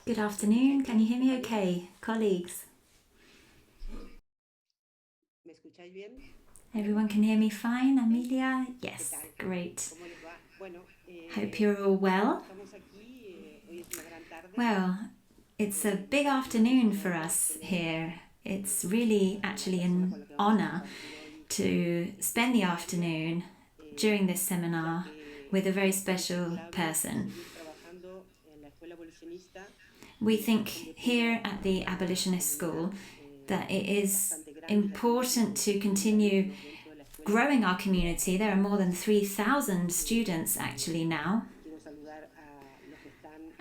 Good afternoon. Can you hear me okay, colleagues? Everyone can hear me fine, Amelia? Yes, great. Hope you're all well. Well, it's a big afternoon for us here. It's really actually an honor to spend the afternoon during this seminar with a very special person. We think here at the Abolitionist School that it is important to continue growing our community. There are more than 3,000 students actually now.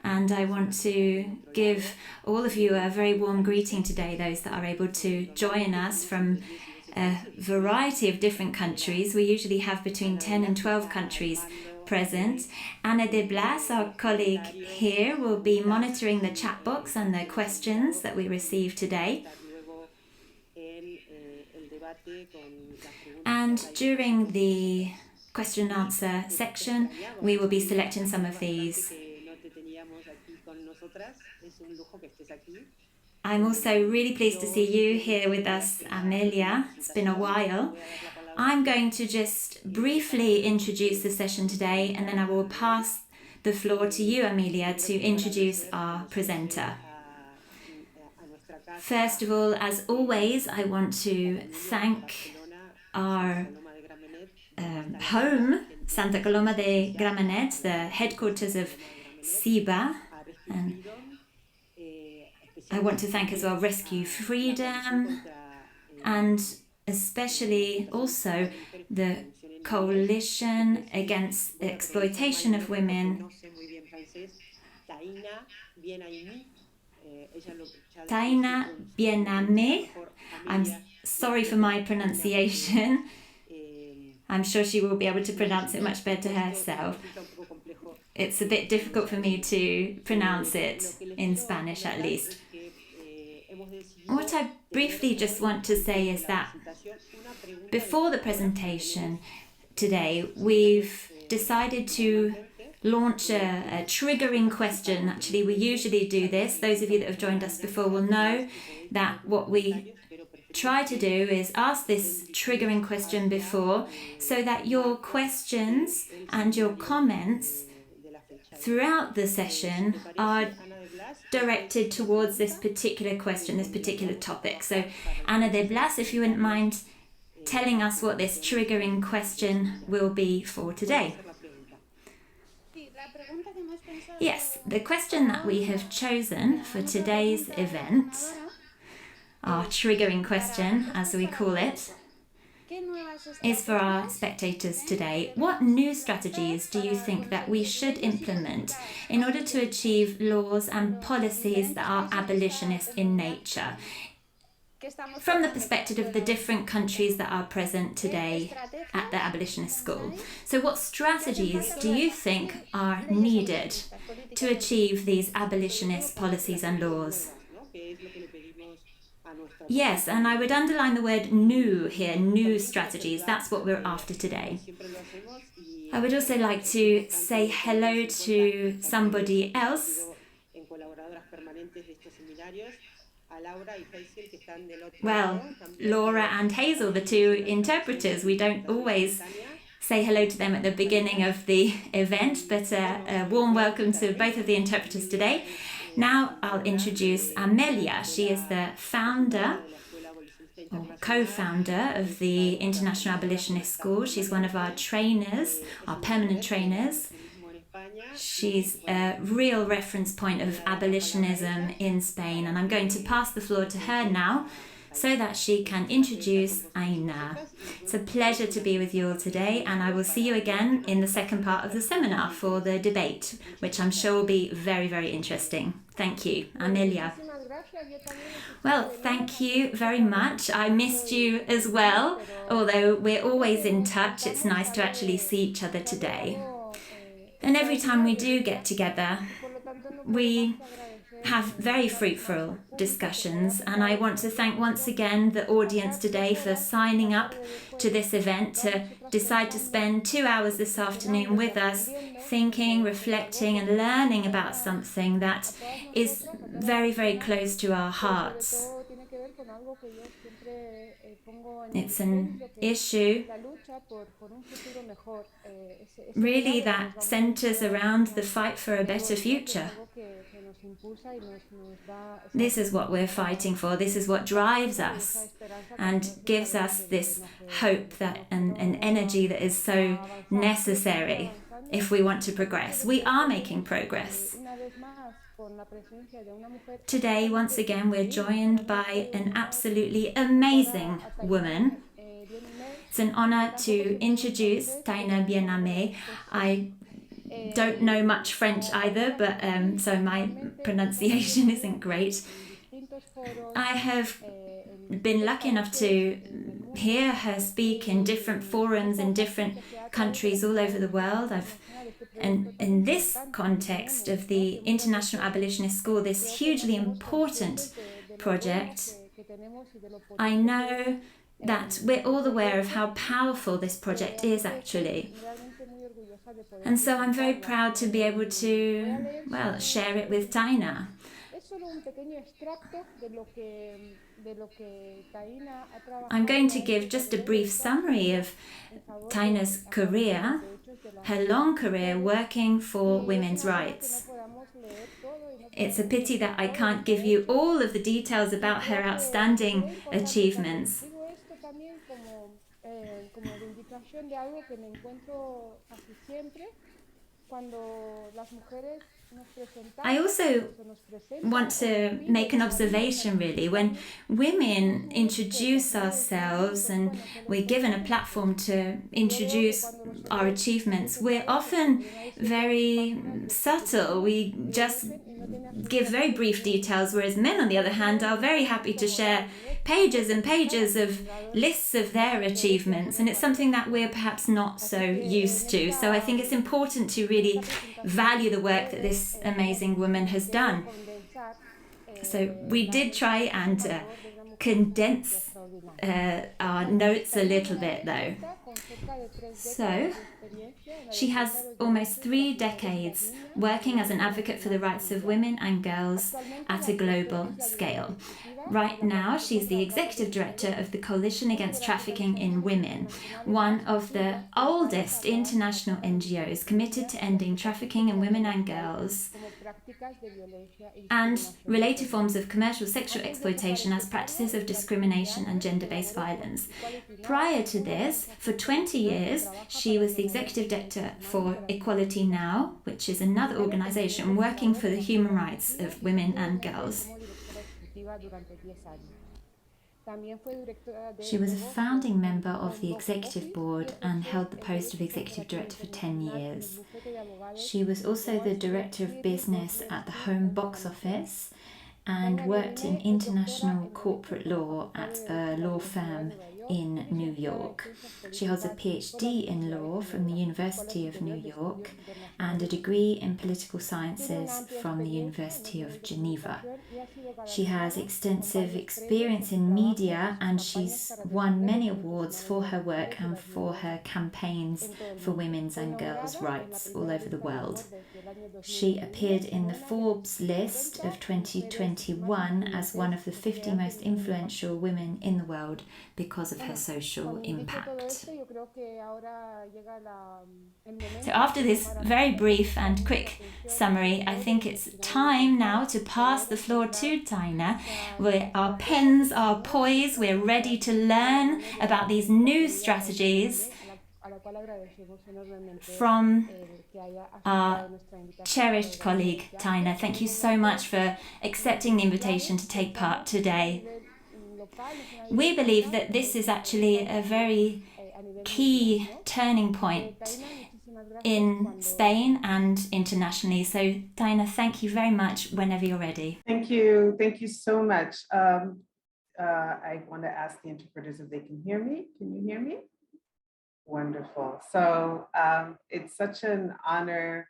And I want to give all of you a very warm greeting today, those that are able to join us from a variety of different countries. We usually have between 10 and 12 countries present. Ana de Blas, our colleague here, will be monitoring the chat box and the questions that we receive today. And during the question and answer section, we will be selecting some of these. I'm also really pleased to see you here with us, Amelia. It's been a while. I'm going to just briefly introduce the session today, and then I will pass the floor to you, Amelia, to introduce our presenter. First of all, as always, I want to thank our home, Santa Coloma de Gramenet, the headquarters of CEDAW, and I want to thank as well Rescue Freedom, and especially also the Coalition Against Exploitation of Women, Taina Bien-Aimé. I'm sorry for my pronunciation. I'm sure she will be able to pronounce it much better herself. It's a bit difficult for me to pronounce it in Spanish at least. What I briefly just want to say is that before the presentation today, we've decided to launch a triggering question. Actually, we usually do this. Those of you that have joined us before will know that what we try to do is ask this triggering question before, so that your questions and your comments throughout the session are directed towards this particular question, this particular topic. So, Ana de Blas, if you wouldn't mind telling us what this triggering question will be for today. Yes, the question that we have chosen for today's event, our triggering question, as we call it, is for our spectators today. What new strategies do you think that we should implement in order to achieve laws and policies that are abolitionist in nature, from the perspective of the different countries that are present today at the Abolitionist School? So what strategies do you think are needed to achieve these abolitionist policies and laws? Yes, and I would underline the word new here, new strategies. That's what we're after today. I would also like to say hello to somebody else. Well, Laura and Hazel, the two interpreters. We don't always say hello to them at the beginning of the event, but a warm welcome to both of the interpreters today. Now I'll introduce Amelia. She is the founder or co-founder of the International Abolitionist School. She's one of our trainers, our permanent trainers. She's a real reference point of abolitionism in Spain, and I'm going to pass the floor to her now so that she can introduce Aina. It's a pleasure to be with you all today, and I will see you again in the second part of the seminar for the debate, which I'm sure will be very, very interesting. Thank you. Amelia. Well, thank you very much. I missed you as well, although we're always in touch. It's nice to actually see each other today. And every time we do get together, we have very fruitful discussions, and I want to thank once again the audience today for signing up to this event, to decide to spend 2 hours this afternoon with us, thinking, reflecting and learning about something that is very, very close to our hearts. It's an issue really that centers around the fight for a better future. This is what we're fighting for. This is what drives us and gives us this hope that and energy that is so necessary if we want to progress. We are making progress. Today, once again, we're joined by an absolutely amazing woman. It's an honor to introduce Taina Bien-Aimé. I don't know much French either, but so my pronunciation isn't great. I have been lucky enough to hear her speak in different forums in different countries all over the world. And in this context of the International Abolitionist School, this hugely important project, I know that we're all aware of how powerful this project is actually. And so I'm very proud to be able to, well, share it with Taina. I'm going to give just a brief summary of Taina's career, her long career working for women's rights. It's a pity that I can't give you all of the details about her outstanding achievements. I also want to make an observation really. When women introduce ourselves and we're given a platform to introduce our achievements, we're often very subtle. We just give very brief details, whereas men, on the other hand, are very happy to share pages and pages of lists of their achievements, and it's something that we're perhaps not so used to. So I think it's important to really value the work that this amazing woman has done. So we did try and condense our notes a little bit though. So she has almost 3 decades working as an advocate for the rights of women and girls at a global scale. Right now, she's the executive director of the Coalition Against Trafficking in Women, one of the oldest international NGOs committed to ending trafficking in women and girls and related forms of commercial sexual exploitation as practices of discrimination and gender-based violence. Prior to this, for 20 years, she was the executive director for Equality Now, which is another organization working for the human rights of women and girls. She was a founding member of the executive board and held the post of executive director for 10 years. She was also the director of business at the Home Box Office and worked in international corporate law at a law firm in New York. She holds a PhD in law from the University of New York and a degree in political sciences from the University of Geneva. She has extensive experience in media and she's won many awards for her work and for her campaigns for women's and girls' rights all over the world. She appeared in the Forbes list of 2021 as one of the 50 most influential women in the world because of her social impact. So after this very brief and quick summary, I think it's time now to pass the floor to Taina. Our pens are poised, we're ready to learn about these new strategies from our cherished colleague Taina. Thank you so much for accepting the invitation to take part today. We believe that this is actually a very key turning point in Spain and internationally. So Taina, thank you very much whenever you're ready. Thank you so much. I want to ask the interpreters if they can hear me. Can you hear me? Wonderful. So it's such an honor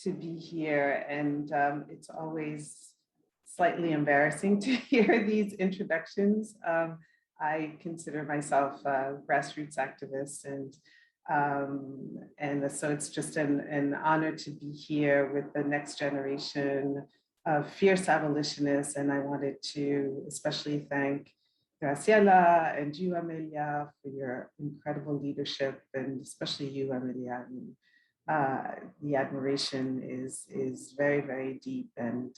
to be here, and it's always slightly embarrassing to hear these introductions. I consider myself a grassroots activist, and so it's just an honor to be here with the next generation of fierce abolitionists. And I wanted to especially thank Graciela and you, Amelia, for your incredible leadership, and especially you, Amelia. I mean, the admiration is very, very deep, and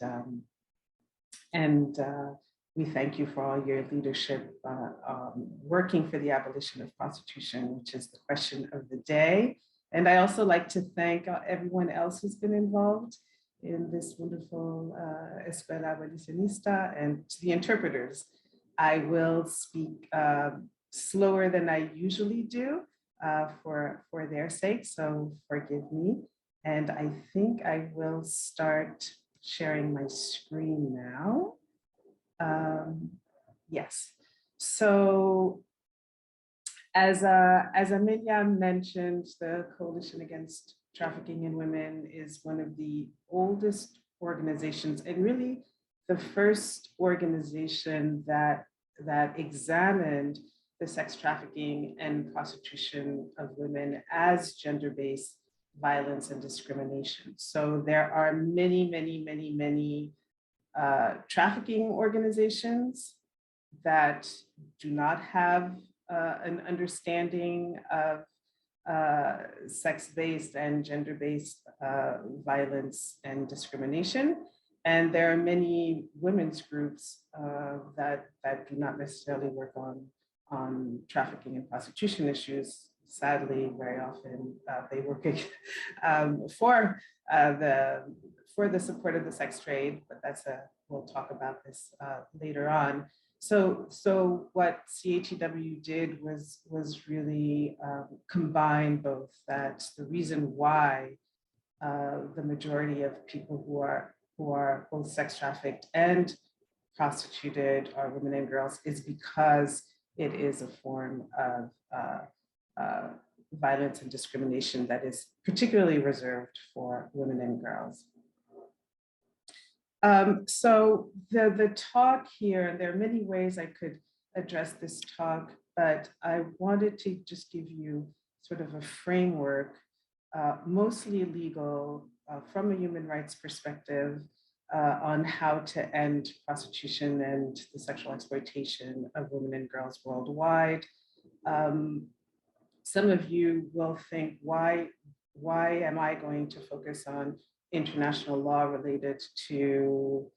we thank you for all your leadership working for the abolition of prostitution, which is the question of the day. And I also like to thank everyone else who's been involved in this wonderful Escuela Abolicionista, and to the interpreters. I will speak slower than I usually do for their sake, so forgive me. And I think I will start sharing my screen now. Yes, so as Amelia mentioned, the Coalition Against Trafficking in Women is one of the oldest organizations, and really the first organization that examined the sex trafficking and prostitution of women as gender-based violence and discrimination. So there are many, many, many, many trafficking organizations that do not have an understanding of sex-based and gender-based violence and discrimination. And there are many women's groups that do not necessarily work on trafficking and prostitution issues. Sadly, very often they work for the support of the sex trade, but we'll talk about this later on. So what CATW did was really combine both, that the reason why the majority of people who are both sex trafficked and prostituted are women and girls is because it is a form of violence and discrimination that is particularly reserved for women and girls. So the talk here, and there are many ways I could address this talk, but I wanted to just give you sort of a framework, mostly legal, from a human rights perspective, on how to end prostitution and the sexual exploitation of women and girls worldwide. Some of you will think, why am I going to focus on international law related to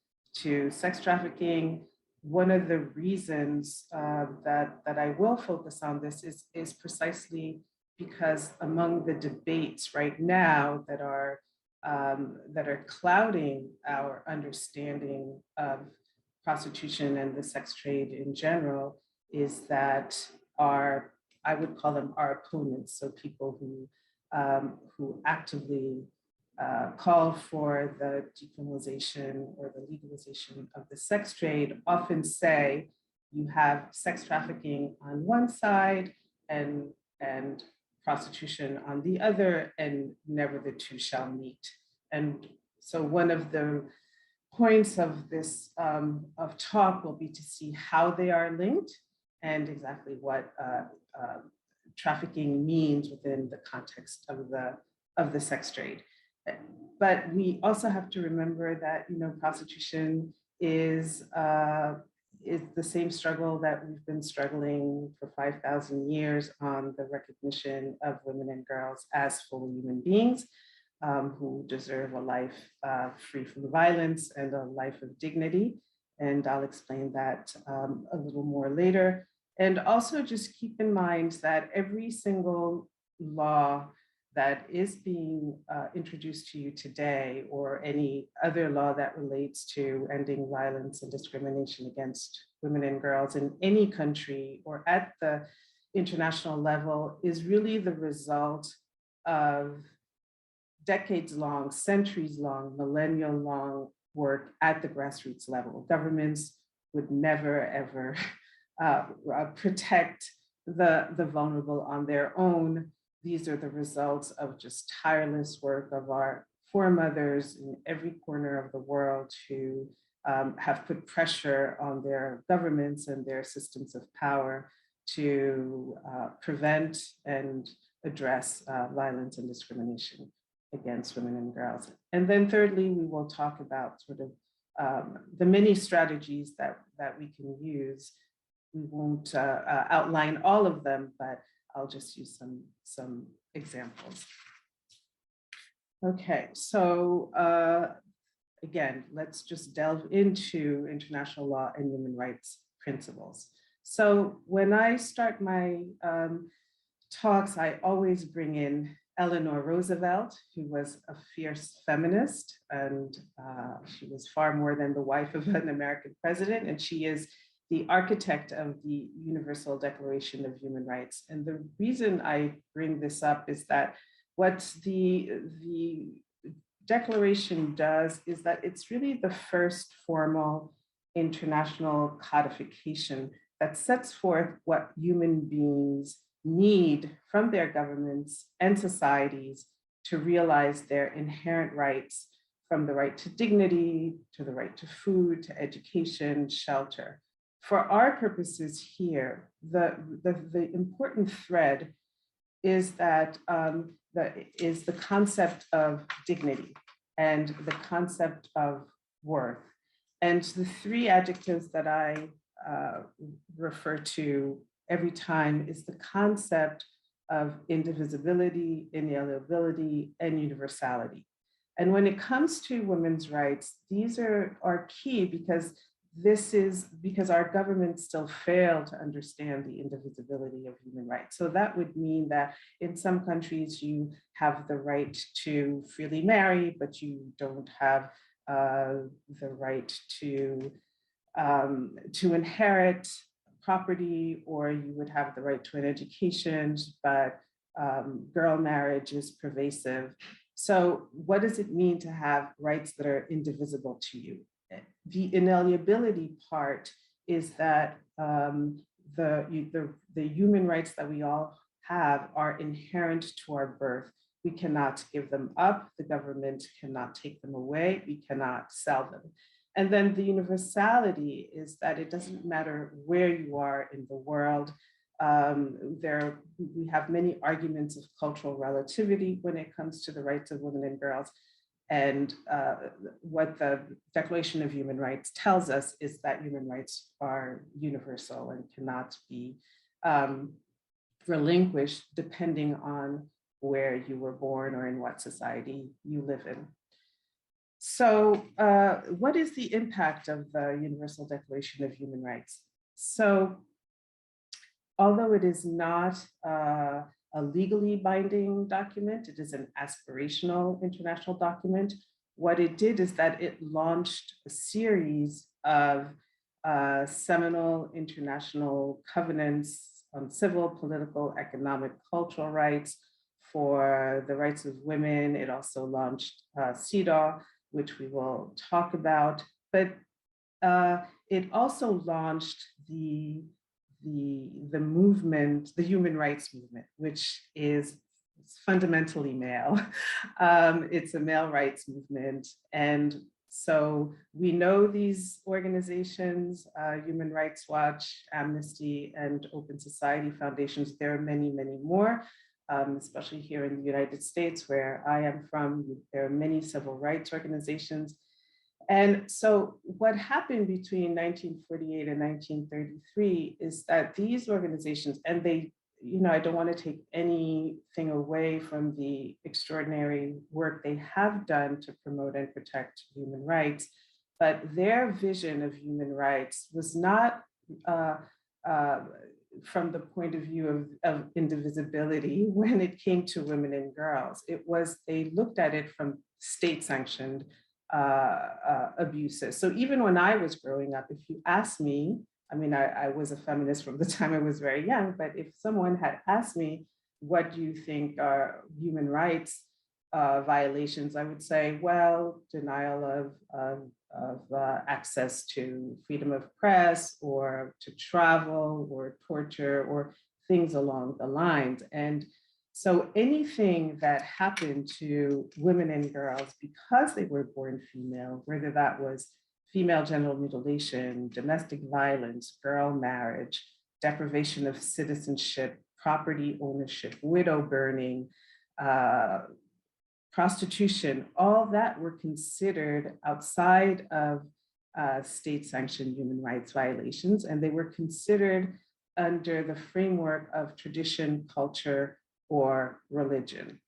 sex trafficking? One of the reasons that I will focus on this is precisely because among the debates right now that are clouding our understanding of prostitution and the sex trade in general is that I would call them our opponents, so people who actively call for the decriminalization or the legalization of the sex trade often say you have sex trafficking on one side and prostitution on the other, and never the two shall meet. And so one of the points of this of talk will be to see how they are linked and exactly what trafficking means within the context of the sex trade. But we also have to remember that prostitution is the same struggle that we've been struggling for 5,000 years on the recognition of women and girls as full human beings who deserve a life free from violence and a life of dignity. And I'll explain that a little more later. And also just keep in mind that every single law that is being introduced to you today, or any other law that relates to ending violence and discrimination against women and girls in any country or at the international level, is really the result of decades-long, centuries-long, millennial-long work at the grassroots level. Governments would never, ever protect the vulnerable on their own. These are the results of just tireless work of our foremothers in every corner of the world who have put pressure on their governments and their systems of power to prevent and address violence and discrimination against women and girls. And then thirdly, we will talk about sort of the many strategies that we can use. We won't outline all of them, but I'll just use some examples. Okay, so again, let's just delve into international law and human rights principles. So when I start my talks, I always bring in Eleanor Roosevelt, who was a fierce feminist, and she was far more than the wife of an American president, and she is the architect of the Universal Declaration of Human Rights. And the reason I bring this up is that what the Declaration does is that it's really the first formal international codification that sets forth what human beings need from their governments and societies to realize their inherent rights, from the right to dignity, to the right to food, to education, shelter. For our purposes here, the important thread is that is the concept of dignity and the concept of worth. And the three adjectives that I refer to every time is the concept of indivisibility, inalienability, and universality. And when it comes to women's rights, these are key because our governments still fail to understand the indivisibility of human rights. So that would mean that in some countries you have the right to freely marry, but you don't have the right to inherit property, or you would have the right to an education, but girl marriage is pervasive. So what does it mean to have rights that are indivisible to you? The inalienability part is that the human rights that we all have are inherent to our birth. We cannot give them up. The government cannot take them away. We cannot sell them. And then the universality is that it doesn't matter where you are in the world. We have many arguments of cultural relativity when it comes to the rights of women and girls. And what the Declaration of Human Rights tells us is that human rights are universal and cannot be relinquished depending on where you were born or in what society you live in. So what is the impact of the Universal Declaration of Human Rights? So although it is not a legally binding document, it is an aspirational international document. What it did is that it launched a series of seminal international covenants on civil, political, economic, cultural rights for the rights of women. It also launched CEDAW, which we will talk about, but it also launched the movement, the human rights movement, which is fundamentally male. It's a male rights movement. And so we know these organizations, Human Rights Watch, Amnesty, and Open Society Foundations. There are many, many more. Especially here in the United States, where I am from, there are many civil rights organizations. And so what happened between 1948 and 1933 is that these organizations, and they, I don't want to take anything away from the extraordinary work they have done to promote and protect human rights, but their vision of human rights was not from the point of view of indivisibility when it came to women and girls. It was, they looked at it from state-sanctioned abuses. So even when I was growing up, if you asked me, I was a feminist from the time I was very young, but if someone had asked me, what do you think are human rights violations, I would say, well, denial of access to freedom of press, or to travel, or torture, or things along the lines. And so anything that happened to women and girls because they were born female, whether that was female genital mutilation, domestic violence, girl marriage, deprivation of citizenship, property ownership, widow burning, prostitution, all that were considered outside of state-sanctioned human rights violations, and they were considered under the framework of tradition, culture, or religion.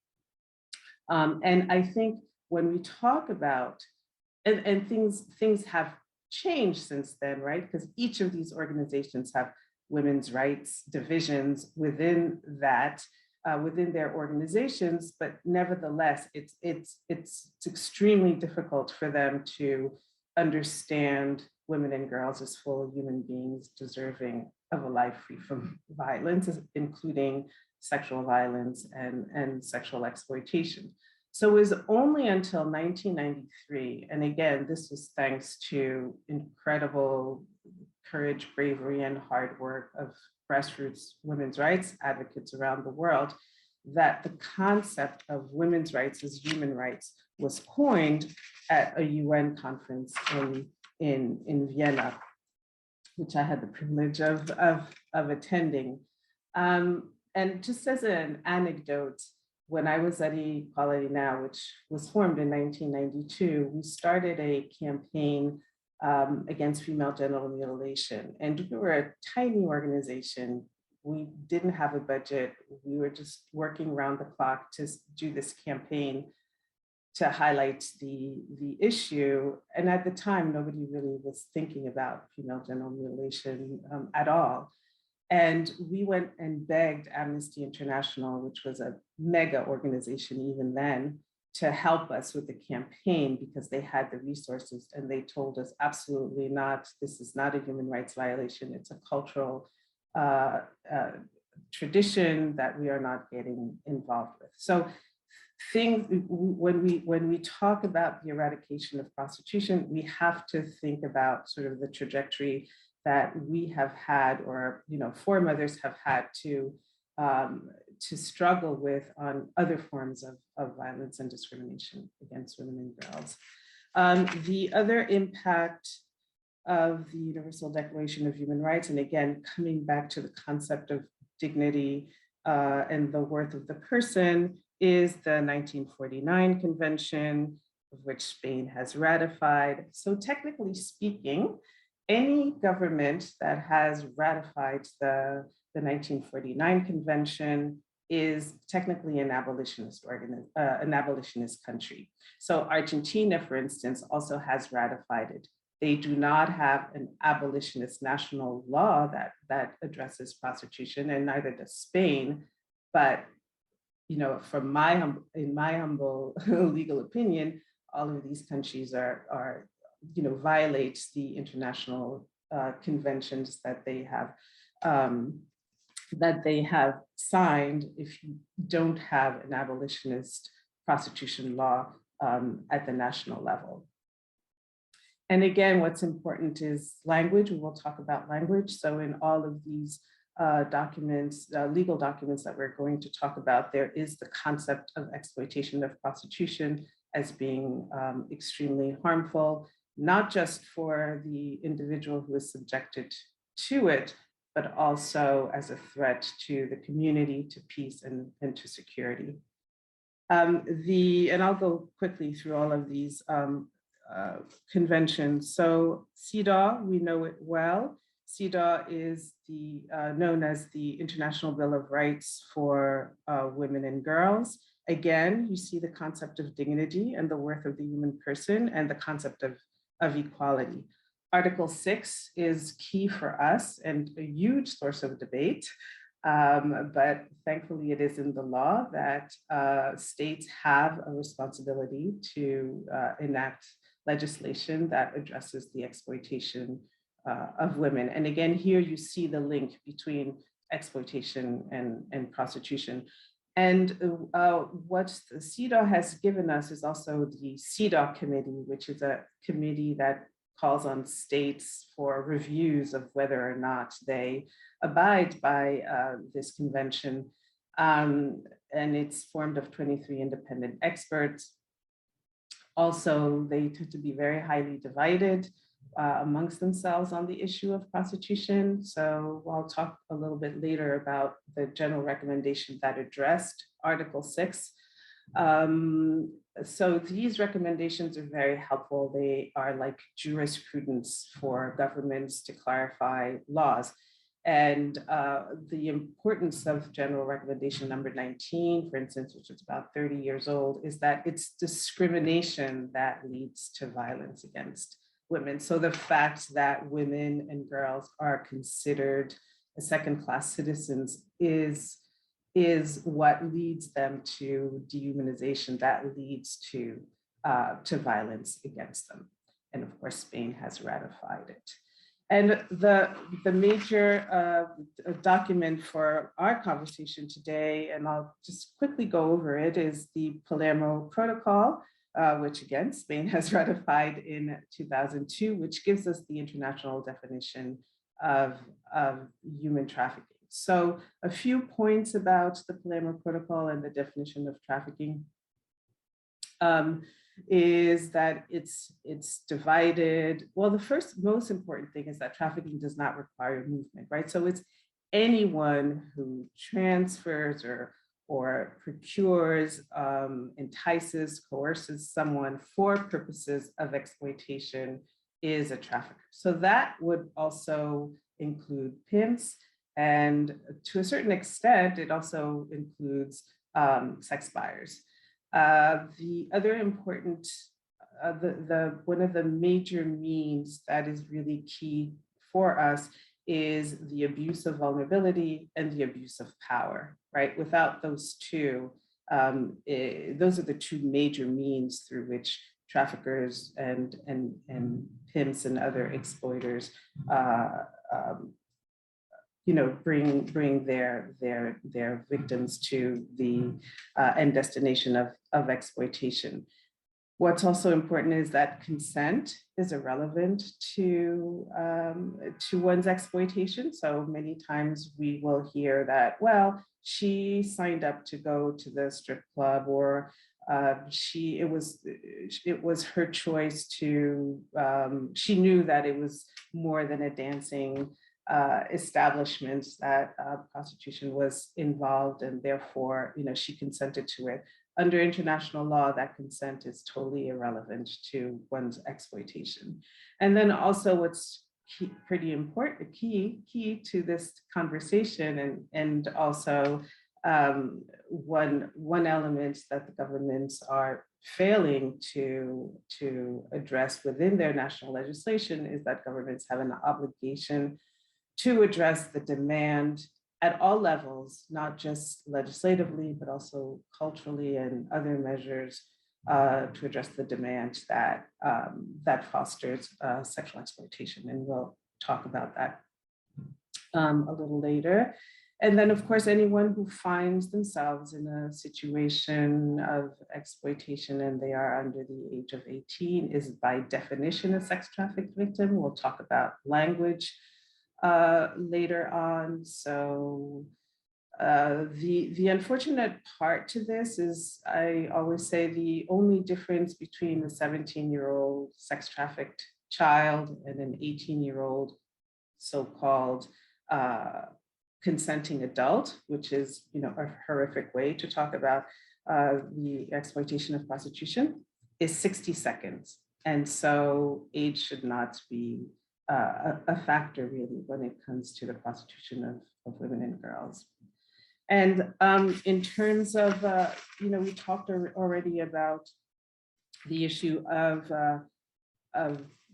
And I think when we talk about, and things have changed since then, right? Because each of these organizations have women's rights divisions within that, within their organizations, but nevertheless, it's extremely difficult for them to understand women and girls as full human beings deserving of a life free from violence, including sexual violence and sexual exploitation. So it was only until 1993, and again, this was thanks to incredible courage, bravery, and hard work of grassroots women's rights advocates around the world, that the concept of women's rights as human rights was coined at a UN conference in Vienna, which I had the privilege of attending. And just as an anecdote, when I was at Equality Now, which was formed in 1992, we started a campaign against female genital mutilation. And we were a tiny organization. We didn't have a budget. We were just working around the clock to do this campaign to highlight the issue. And at the time, nobody really was thinking about female genital mutilation at all. And we went and begged Amnesty International, which was a mega organization even then, to help us with the campaign because they had the resources, and they told us absolutely not, this is not a human rights violation, it's a cultural tradition that we are not getting involved with. So when we talk about the eradication of prostitution, we have to think about sort of the trajectory that we have had, or foremothers have had to struggle with on other forms of violence and discrimination against women and girls. The other impact of the Universal Declaration of Human Rights, and again, coming back to the concept of dignity and the worth of the person, is the 1949 Convention, of which Spain has ratified. So technically speaking, any government that has ratified the 1949 Convention is technically an abolitionist country. So Argentina, for instance, also has ratified it. They do not have an abolitionist national law that addresses prostitution, and neither does Spain. But in my humble legal opinion, all of these countries are violate the international conventions that they have signed if you don't have an abolitionist prostitution law at the national level. And again, what's important is language. We will talk about language. So in all of these documents, legal documents that we're going to talk about, there is the concept of exploitation of prostitution as being extremely harmful, not just for the individual who is subjected to it, but also as a threat to the community, to peace, and to security. And I'll go quickly through all of these conventions. So CEDAW, we know it well. CEDAW is known as the International Bill of Rights for Women and Girls. Again, you see the concept of dignity and the worth of the human person, and the concept of equality. Article 6 is key for us and a huge source of debate, but thankfully it is in the law that states have a responsibility to enact legislation that addresses the exploitation of women. And again, here you see the link between exploitation and prostitution. And what the CEDAW has given us is also the CEDAW committee, which is a committee that calls on states for reviews of whether or not they abide by this convention. And it's formed of 23 independent experts. Also, they tend to be very highly divided. amongst themselves on the issue of prostitution. So I'll talk a little bit later about the general recommendation that addressed Article 6. So these recommendations are very helpful. They are like jurisprudence for governments to clarify laws. And the importance of general recommendation number 19, for instance, which is about 30 years old, is that it's discrimination that leads to violence against women. So the fact that women and girls are considered second-class citizens is what leads them to dehumanization, that leads to violence against them. And of course, Spain has ratified it. And the major document for our conversation today, and I'll just quickly go over it, is the Palermo Protocol, which again, Spain has ratified in 2002, which gives us the international definition of human trafficking. So a few points about the Palermo Protocol and the definition of trafficking is that it's divided. Well, the first most important thing is that trafficking does not require movement, right? So it's anyone who transfers or procures, entices, coerces someone for purposes of exploitation is a trafficker. So that would also include pimps, and to a certain extent, it also includes sex buyers. The other important, one of the major means that is really key for us is the abuse of vulnerability and the abuse of power, right? Without those two, those are the two major means through which traffickers and pimps and other exploiters bring their victims to the end destination of exploitation. What's also important is that consent is irrelevant to one's exploitation. So many times we will hear that, well, she signed up to go to the strip club, or it was her choice to, she knew that it was more than a dancing establishment, that prostitution was involved, and therefore, she consented to it. Under international law, that consent is totally irrelevant to one's exploitation. And then also what's pretty important, key to this conversation, and also one element that the governments are failing to address within their national legislation is that governments have an obligation to address the demand at all levels, not just legislatively, but also culturally and other measures to address the demand that fosters sexual exploitation. And we'll talk about that a little later. And then, of course, anyone who finds themselves in a situation of exploitation and they are under the age of 18 is by definition a sex trafficked victim. We'll talk about language later on. So the unfortunate part to this is, I always say, the only difference between a 17-year-old sex trafficked child and an 18-year-old so-called consenting adult, which is a horrific way to talk about the exploitation of prostitution, is 60 seconds. And so age should not be a factor really when it comes to the prostitution of women and girls. And in terms of, we talked already about the issue of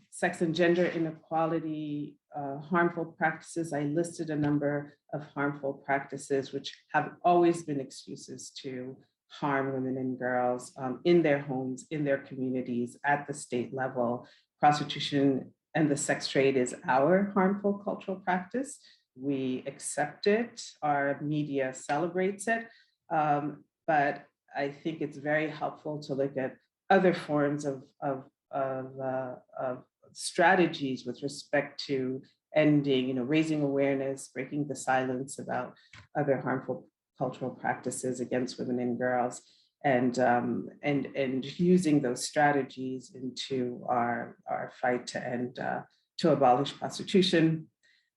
sex and gender inequality, harmful practices. I listed a number of harmful practices which have always been excuses to harm women and girls in their homes, in their communities, at the state level. Prostitution and the sex trade is our harmful cultural practice. We accept it, our media celebrates it, but I think it's very helpful to look at other forms of strategies with respect to ending, raising awareness, breaking the silence about other harmful cultural practices against women and girls. and using those strategies into our fight to end to abolish prostitution.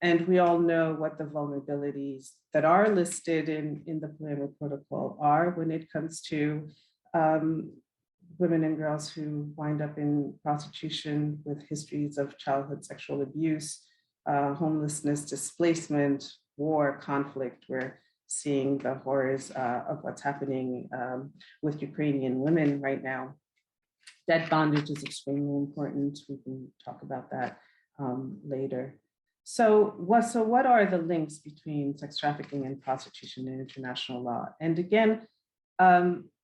And we all know what the vulnerabilities that are listed in the Palermo Protocol are when it comes to women and girls who wind up in prostitution with histories of childhood sexual abuse, homelessness, displacement, war, conflict. We're seeing the horrors of what's happening with Ukrainian women right now. Debt bondage is extremely important. We can talk about that later. So what are the links between sex trafficking and prostitution in international law? And again,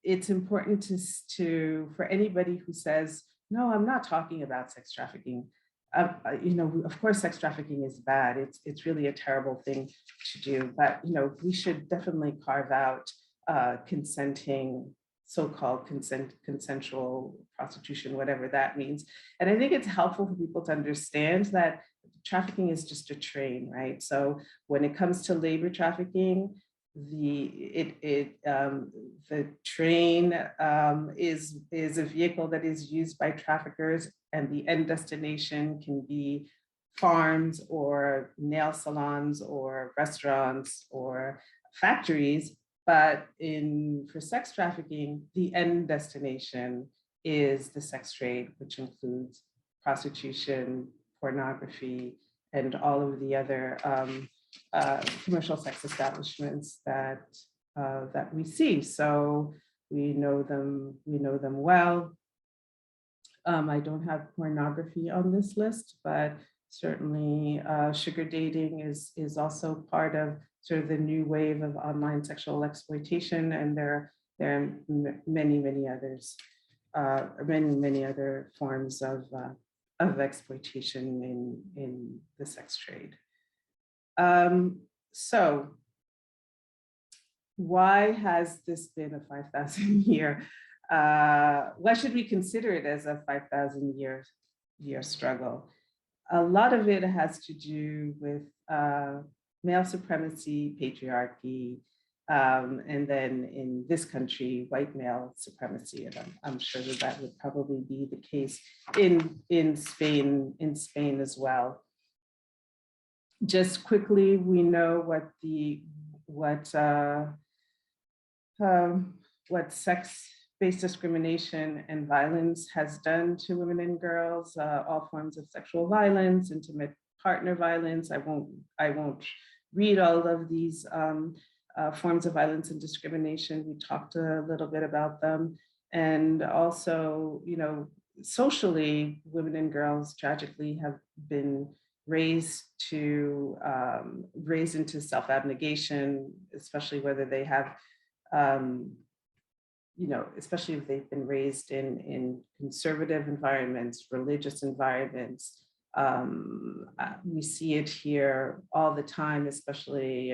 it's important for anybody who says, no, I'm not talking about sex trafficking. Of course, sex trafficking is bad. It's really a terrible thing to do, but we should definitely carve out consenting, so-called consensual prostitution, whatever that means. And I think it's helpful for people to understand that trafficking is just a train, right? So when it comes to labor trafficking, the train is a vehicle that is used by traffickers, and the end destination can be farms or nail salons or restaurants or factories. But for sex trafficking, the end destination is the sex trade, which includes prostitution, pornography, and all of the other commercial sex establishments that we see. So we know them well. I don't have pornography on this list, but certainly sugar dating is also part of sort of the new wave of online sexual exploitation, and there are many others, many other forms of exploitation in the sex trade. So why has this been a 5,000 year? Why should we consider it as a 5,000 year struggle? A lot of it has to do with male supremacy, patriarchy, and then in this country, white male supremacy. And I'm sure that would probably be the case in Spain as well. Just quickly, we know what sex-based discrimination and violence has done to women and girls, all forms of sexual violence, intimate partner violence. I won't read all of these forms of violence and discrimination. We talked a little bit about them. And also, socially, women and girls tragically have been raised into self-abnegation, especially whether they have, especially if they've been raised in conservative environments, religious environments. We see it here all the time, especially,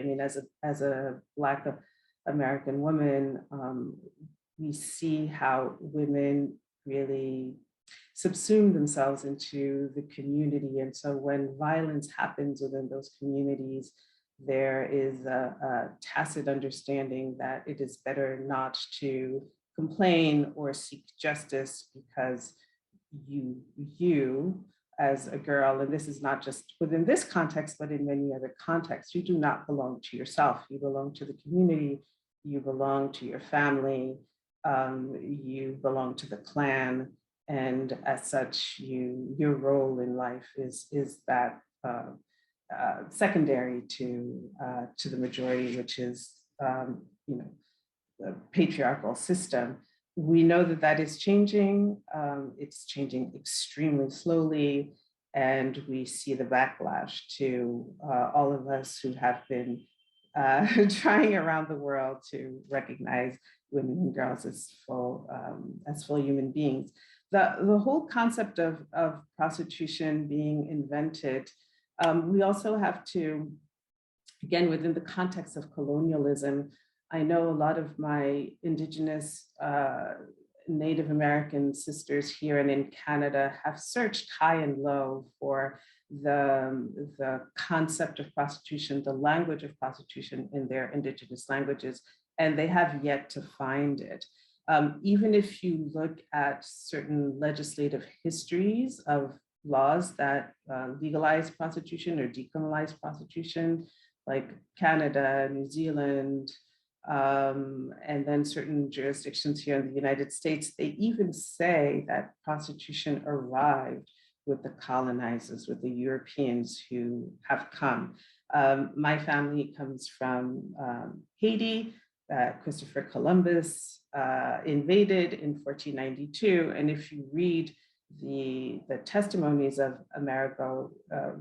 as a Black American woman, we see how women really subsume themselves into the community. And so when violence happens within those communities, there is a tacit understanding that it is better not to complain or seek justice because you as a girl, and this is not just within this context, but in many other contexts, you do not belong to yourself. You belong to the community, you belong to your family, you belong to the clan. And as such, your role in life is that secondary to the majority, which is the patriarchal system. We know that is changing. It's changing extremely slowly, and we see the backlash to all of us who have been trying around the world to recognize women and girls as full human beings. The whole concept of prostitution being invented, we also have to, again, within the context of colonialism, I know a lot of my Indigenous Native American sisters here and in Canada have searched high and low for the concept of prostitution, the language of prostitution in their Indigenous languages, and they have yet to find it. Even if you look at certain legislative histories of laws that legalize prostitution or decriminalize prostitution, like Canada, New Zealand, and then certain jurisdictions here in the United States, they even say that prostitution arrived with the colonizers, with the Europeans who have come. My family comes from Haiti, that Christopher Columbus invaded in 1492. And if you read the testimonies of Amerigo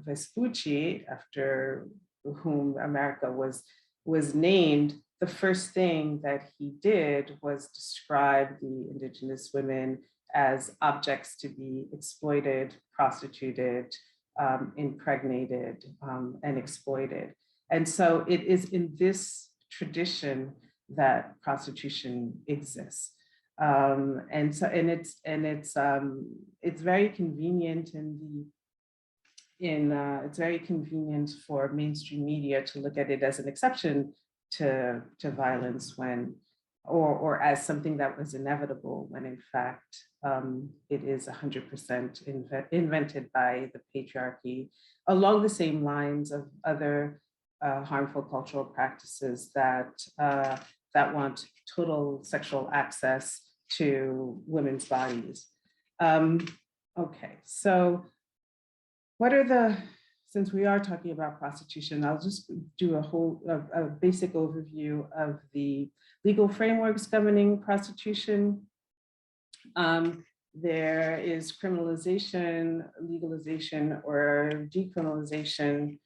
Vespucci, after whom America was named, the first thing that he did was describe the indigenous women as objects to be exploited, prostituted, impregnated, and exploited. And so it is in this tradition that prostitution exists. And it's very convenient it's very convenient for mainstream media to look at it as an exception to violence or as something that was inevitable, when in fact it is 100% invented by the patriarchy, along the same lines of other harmful cultural practices that want total sexual access to women's bodies. Okay, so since we are talking about prostitution, I'll just do a basic overview of the legal frameworks governing prostitution. There is criminalization, legalization, or decriminalization,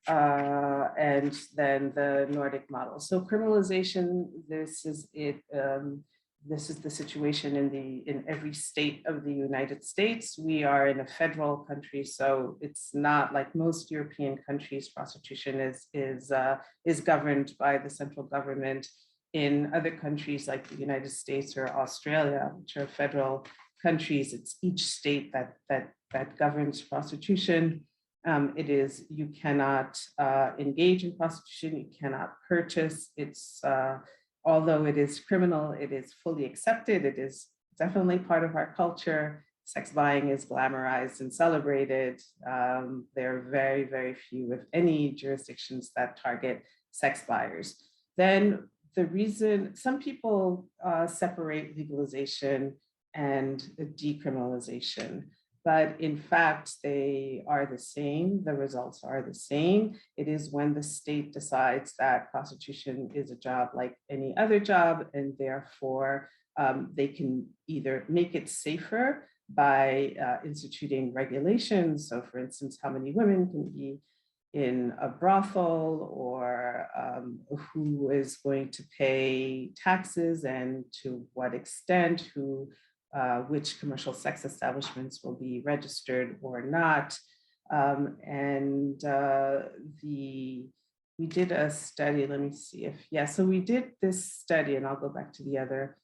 and then the Nordic model. So criminalization, this is the situation in every state of the United States. We are in a federal country, so it's not like most European countries. Prostitution is governed by the central government. In other countries like the United States or Australia, which are federal countries, it's each state that governs prostitution. You cannot engage in prostitution, you cannot purchase. Although it is criminal, it is fully accepted. It is definitely part of our culture. Sex buying is glamorized and celebrated. There are very, very few, if any, jurisdictions that target sex buyers. Then the reason some people separate legalization and decriminalization, but in fact, they are the same. The results are the same. It is when the state decides that prostitution is a job like any other job, and therefore they can either make it safer by instituting regulations. So for instance, how many women can be in a brothel, or who is going to pay taxes and to what extent, which commercial sex establishments will be registered or not. We did a study, let me see so we did this study, and I'll go back to the other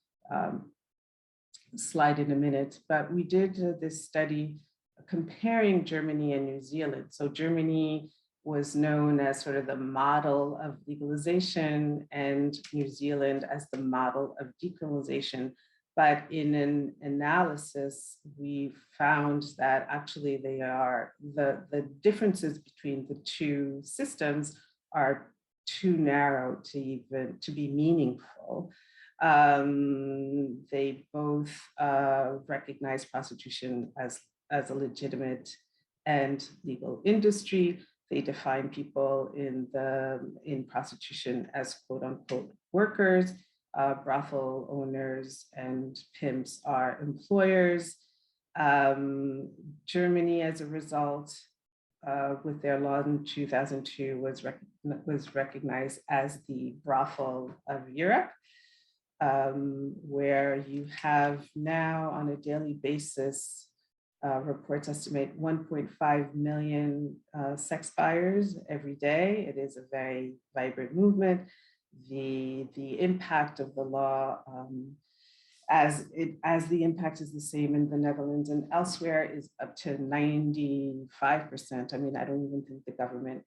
slide in a minute, but we did this study comparing Germany and New Zealand. So Germany was known as sort of the model of legalization, and New Zealand as the model of decriminalization. But in an analysis, we found that actually the differences between the two systems are too narrow to be meaningful. They both recognize prostitution as a legitimate and legal industry. They define people in prostitution as quote unquote workers. Brothel owners and pimps are employers. Germany, as a result, with their law in 2002, was recognized as the brothel of Europe, where you have now on a daily basis, reports estimate 1.5 million sex buyers every day. It is a very vibrant movement. The impact of the law, as the impact is the same in the Netherlands and elsewhere, is up to 95%. I mean, I don't even think the government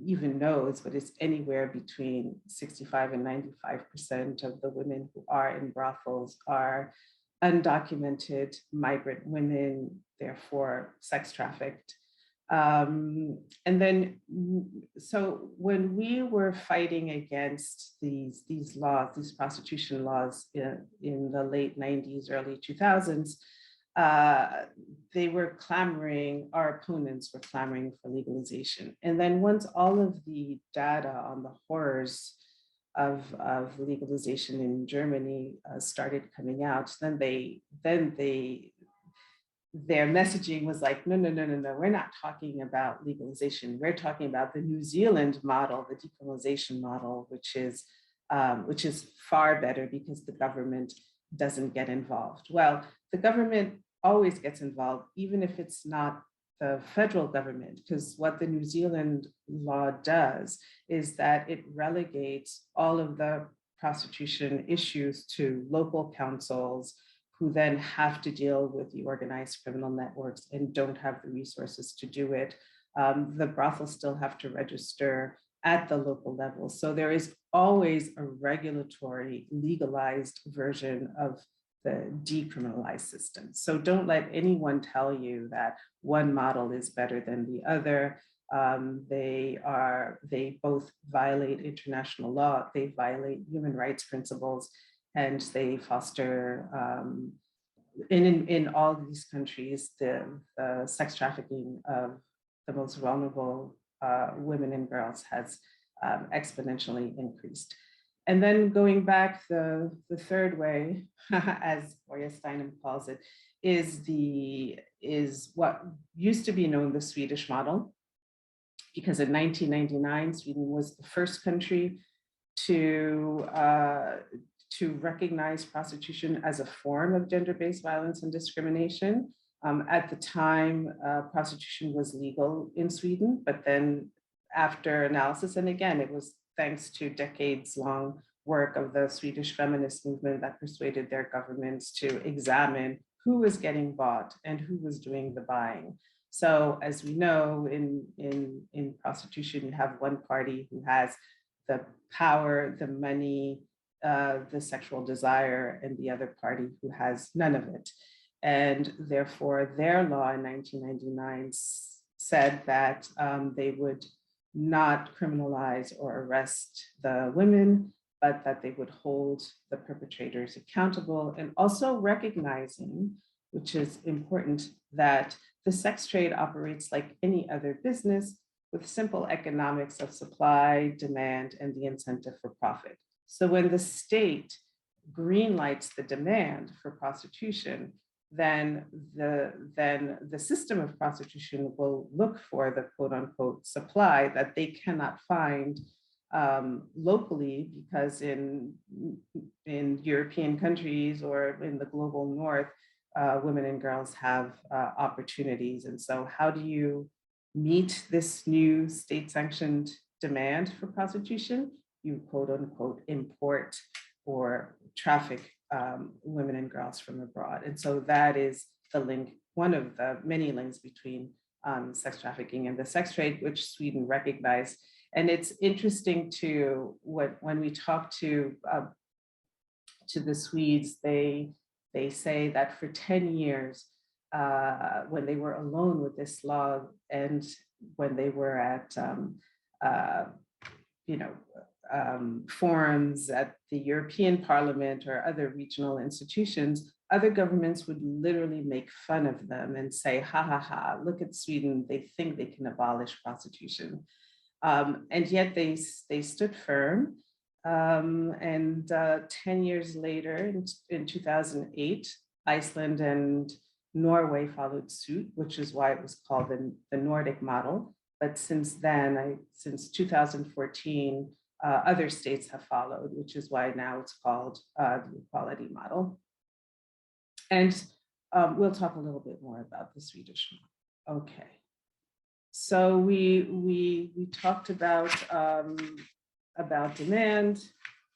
even knows, but it's anywhere between 65 and 95% of the women who are in brothels are undocumented migrant women, therefore sex trafficked. And then, so when we were fighting against these laws, these prostitution laws in the late 90s, early 2000s, they were clamoring, our opponents were clamoring for legalization. And then once all of the data on the horrors of legalization in Germany started coming out, then their messaging was like, no, we're not talking about legalization. We're talking about the New Zealand model, the decriminalization model, which is far better because the government doesn't get involved. Well, the government always gets involved, even if it's not the federal government, because what the New Zealand law does is that it relegates all of the prostitution issues to local councils, who then have to deal with the organized criminal networks and don't have the resources to do it. The brothels still have to register at the local level. So there is always a regulatory, legalized version of the decriminalized system. So don't let anyone tell you that one model is better than the other. They both violate international law, they violate human rights principles, and they foster, in all these countries, the sex trafficking of the most vulnerable women and girls has exponentially increased. And then going back, the third way, as Oya Steinem calls it, is what used to be known the Swedish model, because in 1999, Sweden was the first country to recognize prostitution as a form of gender-based violence and discrimination. At the time, prostitution was legal in Sweden, but then after analysis, and again, it was thanks to decades-long work of the Swedish feminist movement that persuaded their governments to examine who was getting bought and who was doing the buying. So as we know, in prostitution, you have one party who has the power, the money, the sexual desire, and the other party who has none of it. And therefore, their law in 1999 said that they would not criminalize or arrest the women, but that they would hold the perpetrators accountable, and also recognizing, which is important, that the sex trade operates like any other business with simple economics of supply, demand, and the incentive for profit. So when the state greenlights the demand for prostitution, then the system of prostitution will look for the quote unquote supply that they cannot find locally, because in European countries or in the global north, women and girls have opportunities. And so how do you meet this new state-sanctioned demand for prostitution? You quote unquote import or traffic women and girls from abroad. And so that is the link, one of the many links between sex trafficking and the sex trade, which Sweden recognized. And it's interesting to when we talk to the Swedes, they say that for 10 years, when they were alone with this law, and when they were at forums at the European Parliament or other regional institutions, other governments would literally make fun of them and say, ha ha ha, look at Sweden, they think they can abolish prostitution. And yet they stood firm. And 10 years later, in 2008, Iceland and Norway followed suit, which is why it was called the Nordic model. But since then, since 2014, other states have followed, which is why now it's called the equality model. And we'll talk a little bit more about the Swedish model. Okay. So we talked about demand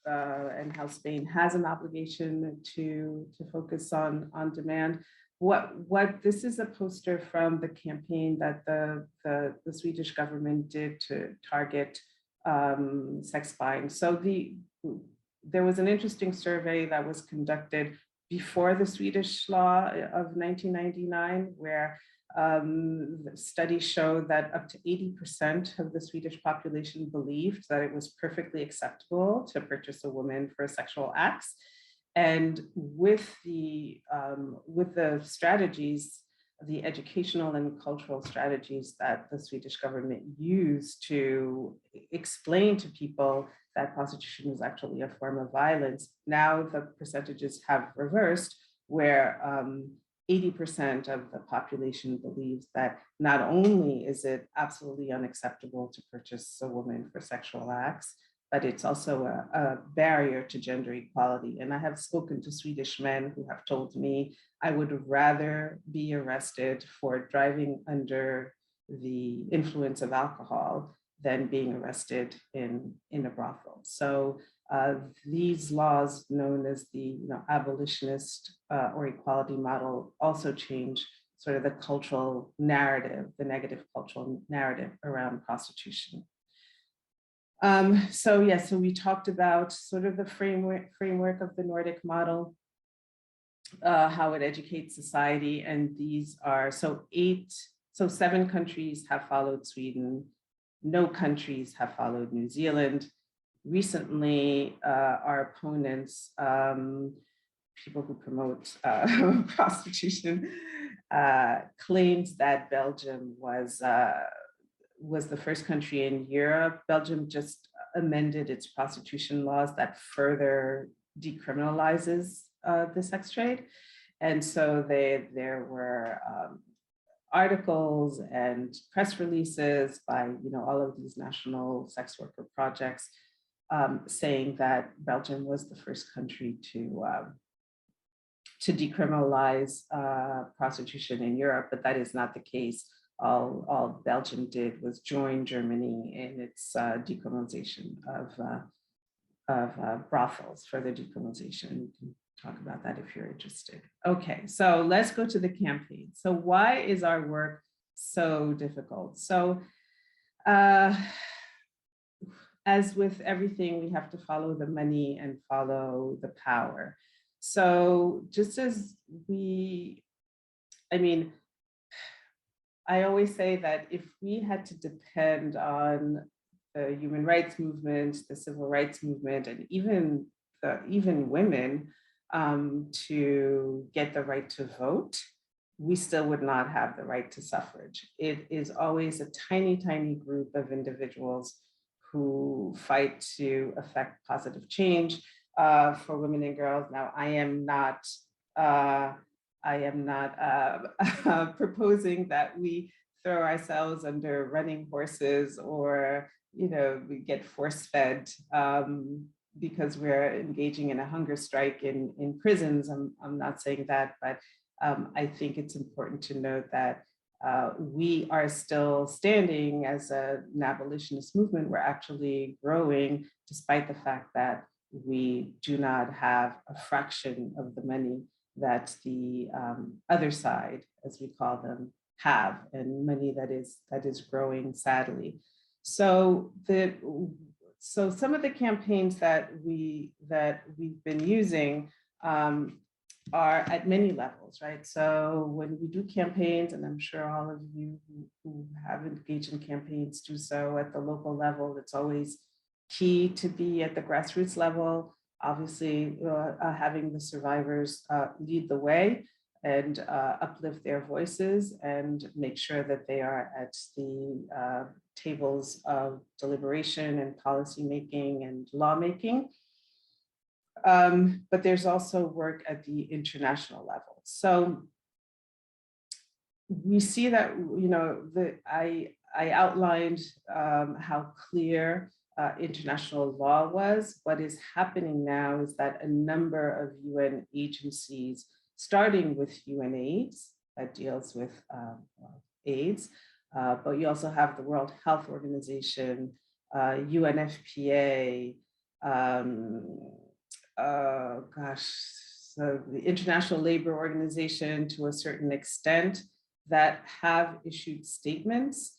and how Spain has an obligation to focus on demand. what this is a poster from the campaign that the Swedish government did to target sex buying. So there was an interesting survey that was conducted before the Swedish law of 1999, where studies showed that up to 80% of the Swedish population believed that it was perfectly acceptable to purchase a woman for sexual acts. And with the strategies, the educational and cultural strategies that the Swedish government used to explain to people that prostitution is actually a form of violence, now the percentages have reversed, where 80% of the population believes that not only is it absolutely unacceptable to purchase a woman for sexual acts, but it's also a barrier to gender equality. And I have spoken to Swedish men who have told me, I would rather be arrested for driving under the influence of alcohol than being arrested in a brothel. So these laws, known as the abolitionist or equality model, also change sort of the cultural narrative, the negative cultural narrative around prostitution. So we talked about sort of the framework of the Nordic model, how it educates society, and these are, so 7 countries have followed Sweden, no countries have followed New Zealand. Recently, our opponents, people who promote prostitution, claimed that Belgium was the first country in Europe. Belgium just amended its prostitution laws that further decriminalizes the sex trade. And so there were articles and press releases by all of these national sex worker projects saying that Belgium was the first country to decriminalize prostitution in Europe, but that is not the case. All Belgium did was join Germany in its decriminalization of brothels, further decriminalization. We can talk about that if you're interested. Okay, so let's go to the campaign. So why is our work so difficult? So as with everything, we have to follow the money and follow the power. So just as I always say that if we had to depend on the human rights movement, the civil rights movement, and even women to get the right to vote, we still would not have the right to suffrage. It is always a tiny, tiny group of individuals who fight to affect positive change for women and girls. Now, I am not proposing that we throw ourselves under running horses or, we get force-fed because we're engaging in a hunger strike in prisons. I'm not saying that, but I think it's important to note that we are still standing as an abolitionist movement. We're actually growing despite the fact that we do not have a fraction of the money that the other side, as we call them, have, and money that is growing sadly. So some of the campaigns that we've been using are at many levels, right? So when we do campaigns, and I'm sure all of you who have engaged in campaigns do so at the local level, it's always key to be at the grassroots level. Obviously, having the survivors lead the way and uplift their voices and make sure that they are at the tables of deliberation and policymaking and lawmaking. But there's also work at the international level. So we see that, I outlined how clear international law was. What is happening now is that a number of UN agencies, starting with UNAIDS, that deals with AIDS, but you also have the World Health Organization, UNFPA, so the International Labor Organization to a certain extent that have issued statements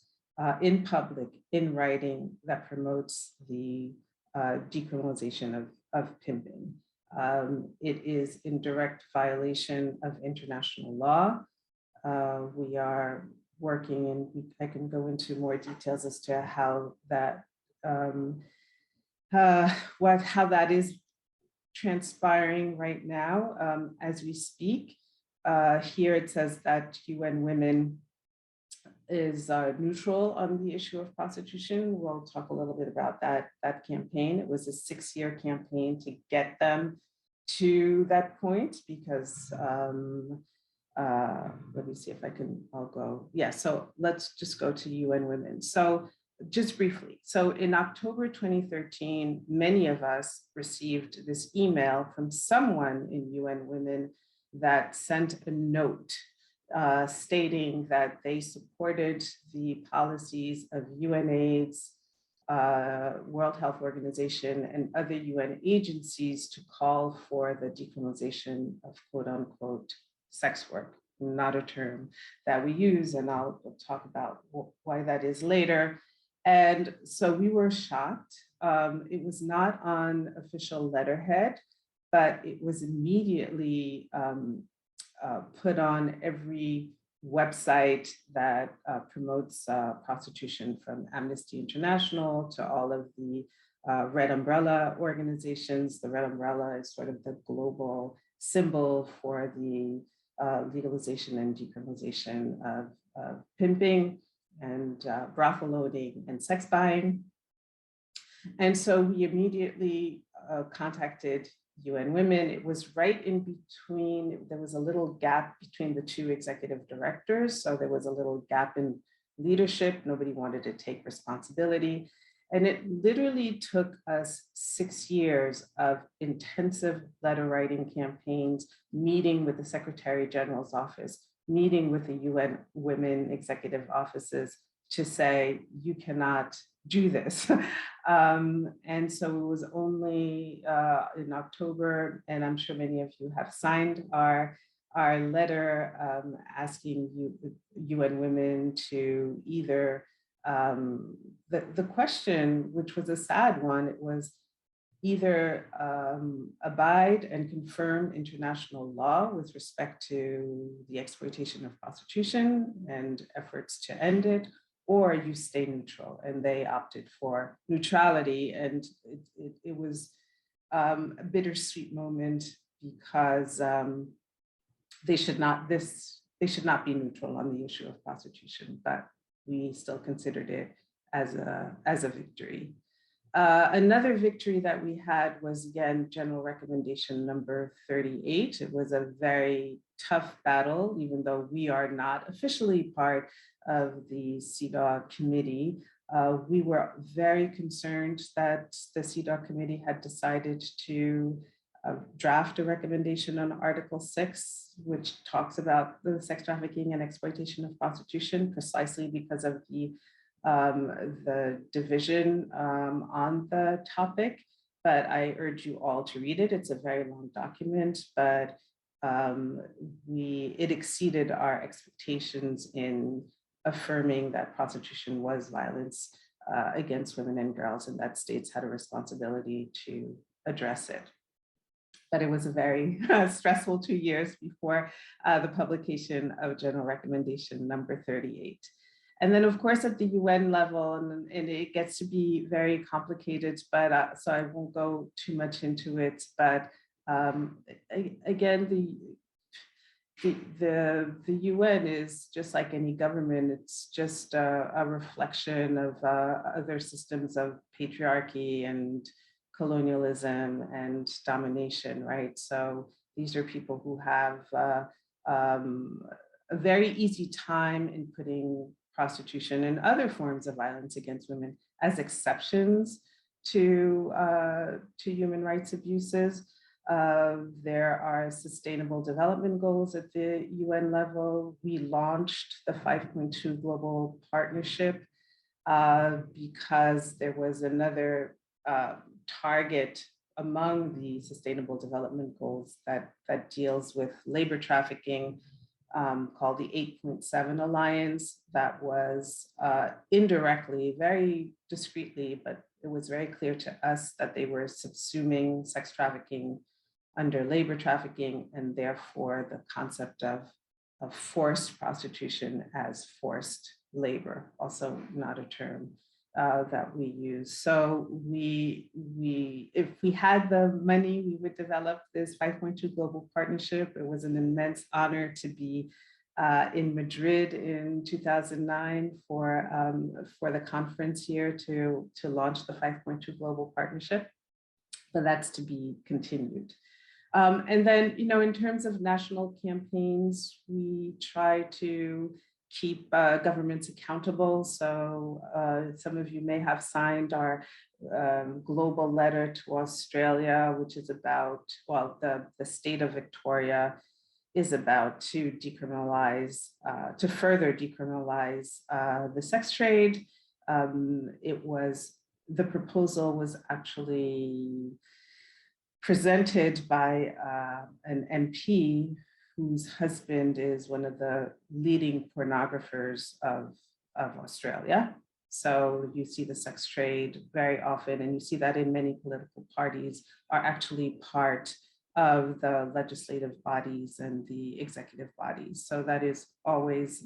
in public, in writing, that promotes the decriminalization of pimping. It is in direct violation of international law. We are working, and I can go into more details as to how that how that is transpiring right now as we speak. Here it says that UN Women is neutral on the issue of prostitution. We'll talk a little bit about that campaign. It was a 6-year campaign to get them to that point because let me see if I'll go. Yeah, so let's just go to UN Women. So just briefly, so in October 2013, many of us received this email from someone in UN Women that sent a note stating that they supported the policies of UNAIDS, World Health Organization, and other UN agencies to call for the decriminalization of quote unquote sex work, not a term that we use, and I'll talk about why that is later. And so we were shocked. It was not on official letterhead, but it was immediately put on every website that promotes prostitution, from Amnesty International to all of the Red Umbrella organizations. The Red Umbrella is sort of the global symbol for the legalization and decriminalization of pimping and brothel loading and sex buying. And so we immediately contacted UN Women. It was right in between, there was a little gap between the two executive directors. So there was a little gap in leadership. Nobody wanted to take responsibility. And it literally took us 6 years of intensive letter writing campaigns, meeting with the Secretary General's office, meeting with the UN Women executive offices to say, you cannot do this. And so it was only in October, and I'm sure many of you have signed our letter asking UN Women to either, the question, which was a sad one, it was either abide and confirm international law with respect to the exploitation of prostitution and efforts to end it, or you stay neutral. And they opted for neutrality. And it was a bittersweet moment because they should not be neutral on the issue of prostitution, but we still considered it as a victory. Another victory that we had was, again, General Recommendation number 38. It was a very tough battle, even though we are not officially part of the CEDAW committee. We were very concerned that the CEDAW committee had decided to draft a recommendation on Article 6, which talks about the sex trafficking and exploitation of prostitution, precisely because of the division on the topic. But I urge you all to read it. It's a very long document, but it exceeded our expectations in affirming that prostitution was violence against women and girls, and that states had a responsibility to address it. But it was a very stressful 2 years before the publication of General Recommendation number 38. And then, of course, at the UN level, and it gets to be very complicated, but so I won't go too much into it. But again, the UN is just like any government. It's just a reflection of other systems of patriarchy and colonialism and domination, right? So these are people who have a very easy time in putting prostitution and other forms of violence against women as exceptions to human rights abuses. There are sustainable development goals at the UN level. We launched the 5.2 Global Partnership because there was another target among the Sustainable Development Goals that deals with labor trafficking, called the 8.7 Alliance, that was indirectly, very discreetly, but it was very clear to us that they were subsuming sex trafficking under labor trafficking, and therefore the concept of forced prostitution as forced labor, also not a term that we use. So if we had the money, we would develop this 5.2 global partnership. It was an immense honor to be in Madrid in 2009 for the conference here to launch the 5.2 global partnership, but that's to be continued. And then, in terms of national campaigns, we try to keep governments accountable. So some of you may have signed our global letter to Australia, which is about, well, the state of Victoria is about to decriminalize, to further decriminalize the sex trade. The proposal was actually presented by an MP whose husband is one of the leading pornographers of Australia. So you see the sex trade very often, and you see that in many political parties are actually part of the legislative bodies and the executive bodies. So that is always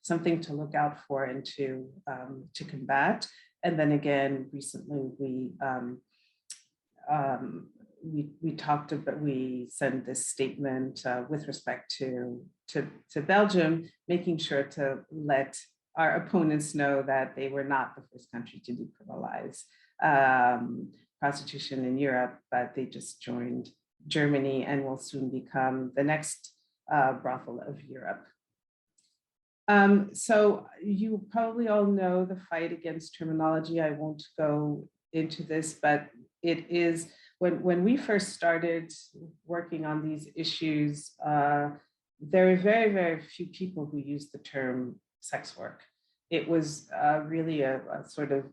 something to look out for and to combat. And then again, recently we sent this statement with respect to Belgium, making sure to let our opponents know that they were not the first country to decriminalize prostitution in Europe, but they just joined Germany and will soon become the next brothel of Europe. So you probably all know the fight against terminology. I won't go into this, but it is, when we first started working on these issues, there were very, very few people who used the term sex work. It was really a sort of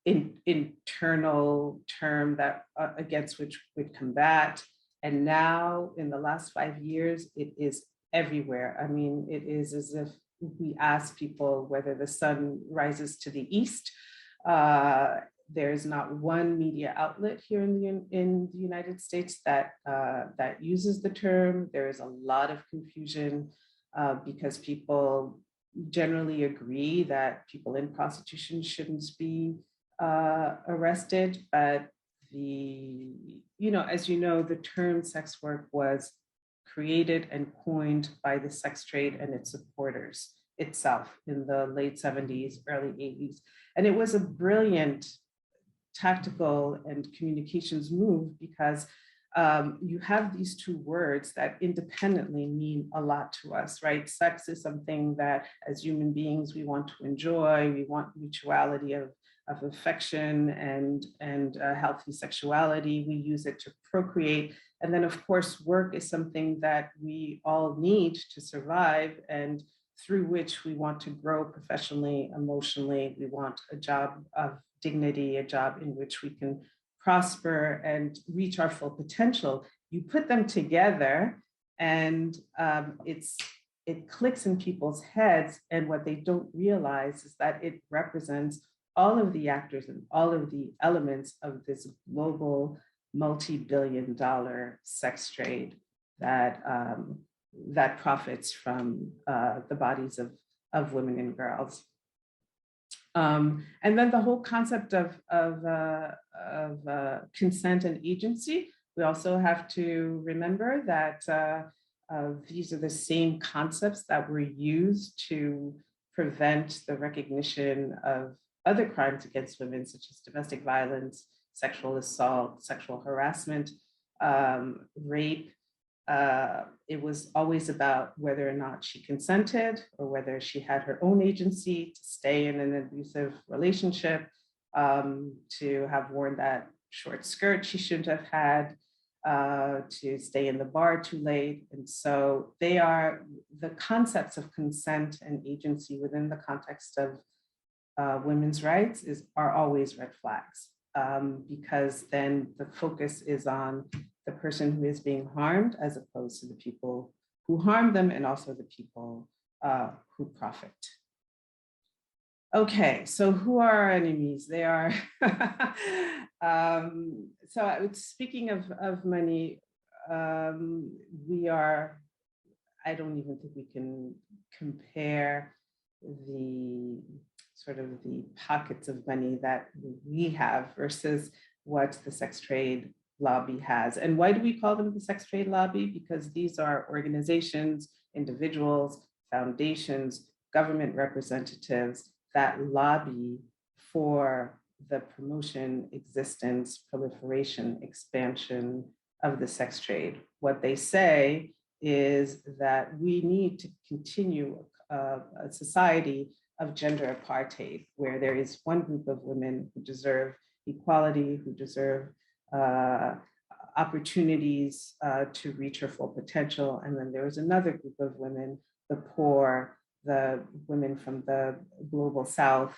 internal term that against which we'd combat. And now in the last 5 years, it is everywhere. I mean, it is as if we ask people whether the sun rises to the east. There's not one media outlet here in the United States that uses the term. There is a lot of confusion because people generally agree that people in prostitution shouldn't be arrested, but as you know, the term sex work was created and coined by the sex trade and its supporters itself in the late 70s, early 80s. And it was a brilliant tactical and communications move because you have these two words that independently mean a lot to us, right? Sex is something that as human beings, we want to enjoy. We want mutuality of affection and healthy sexuality. We use it to procreate. And then of course, work is something that we all need to survive and through which we want to grow professionally, emotionally. We want a job of dignity, a job in which we can prosper and reach our full potential. You put them together and it clicks in people's heads, and what they don't realize is that it represents all of the actors and all of the elements of this global multi-billion-dollar sex trade that profits from the bodies of women and girls. And then the whole concept of consent and agency, we also have to remember that these are the same concepts that were used to prevent the recognition of other crimes against women, such as domestic violence, sexual assault, sexual harassment, rape. It was always about whether or not she consented or whether she had her own agency to stay in an abusive relationship, to have worn that short skirt she shouldn't have had, to stay in the bar too late. And so they are the concepts of consent and agency within the context of women's rights are always red flags. because then the focus is on the person who is being harmed as opposed to the people who harm them and also the people who profit. Okay, so who are our enemies? They are, speaking of money, we are, I don't even think we can compare the sort of the pockets of money that we have versus what the sex trade lobby has. And why do we call them the sex trade lobby? Because these are organizations, individuals, foundations, government representatives that lobby for the promotion, existence, proliferation, expansion of the sex trade. What they say is that we need to continue a society of gender apartheid, where there is one group of women who deserve equality, who deserve opportunities to reach her full potential. And then there is another group of women, the poor, the women from the global South,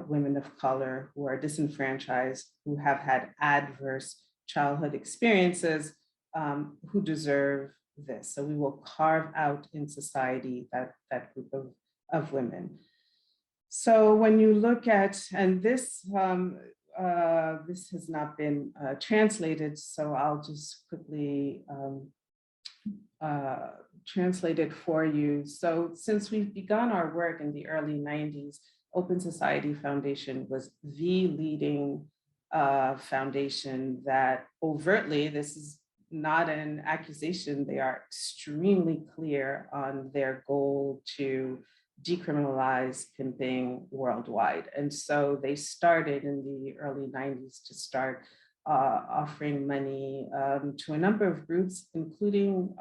women of color who are disenfranchised, who have had adverse childhood experiences, who deserve this. So we will carve out in society that group of women. So when you look at, and this has not been translated, so I'll just quickly translate it for you. So since we've begun our work in the early 90s, Open Society Foundation was the leading foundation that overtly, this is not an accusation, they are extremely clear on their goal to decriminalize pimping worldwide. And so they started in the early 90s to start offering money to a number of groups, including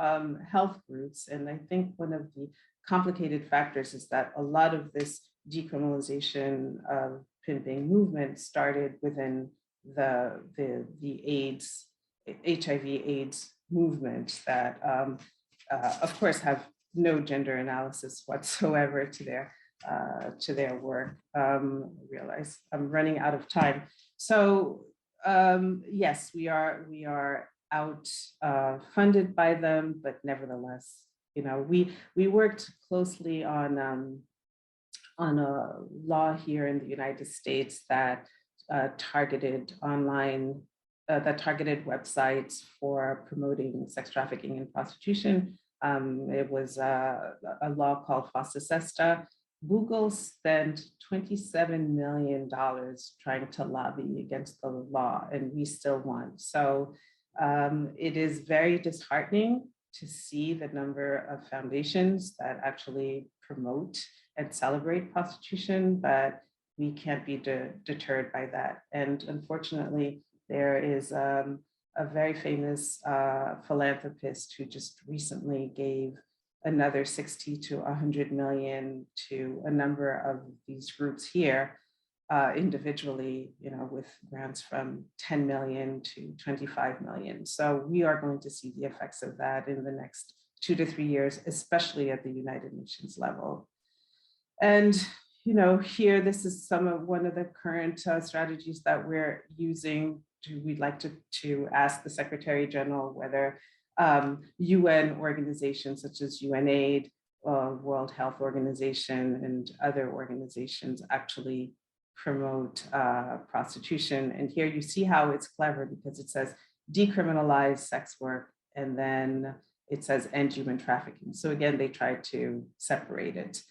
health groups. And I think one of the complicated factors is that a lot of this decriminalization of pimping movement started within the AIDS, HIV/AIDS movement that, of course, have no gender analysis whatsoever to their work. I realize I'm running out of time. So yes, we are out funded by them, but nevertheless, you know, we worked closely on a law here in the United States that targeted online, that targeted websites for promoting sex trafficking and prostitution. It was a law called FOSTA SESTA. Google spent $27 million trying to lobby against the law, and we still won. So it is very disheartening to see the number of foundations that actually promote and celebrate prostitution, but we can't be deterred by that. And unfortunately, there is a very famous philanthropist who just recently gave another 60 to 100 million to a number of these groups here individually, you know, with grants from 10 million to 25 million. So we are going to see the effects of that in the next 2 to 3 years, especially at the United Nations level. And, you know, here, this is one of the current strategies that we're using. We'd like to ask the Secretary General whether UN organizations such as UNAID, World Health Organization, and other organizations actually promote prostitution. And here you see how it's clever, because it says decriminalize sex work, and then it says end human trafficking. So again, they try to separate it.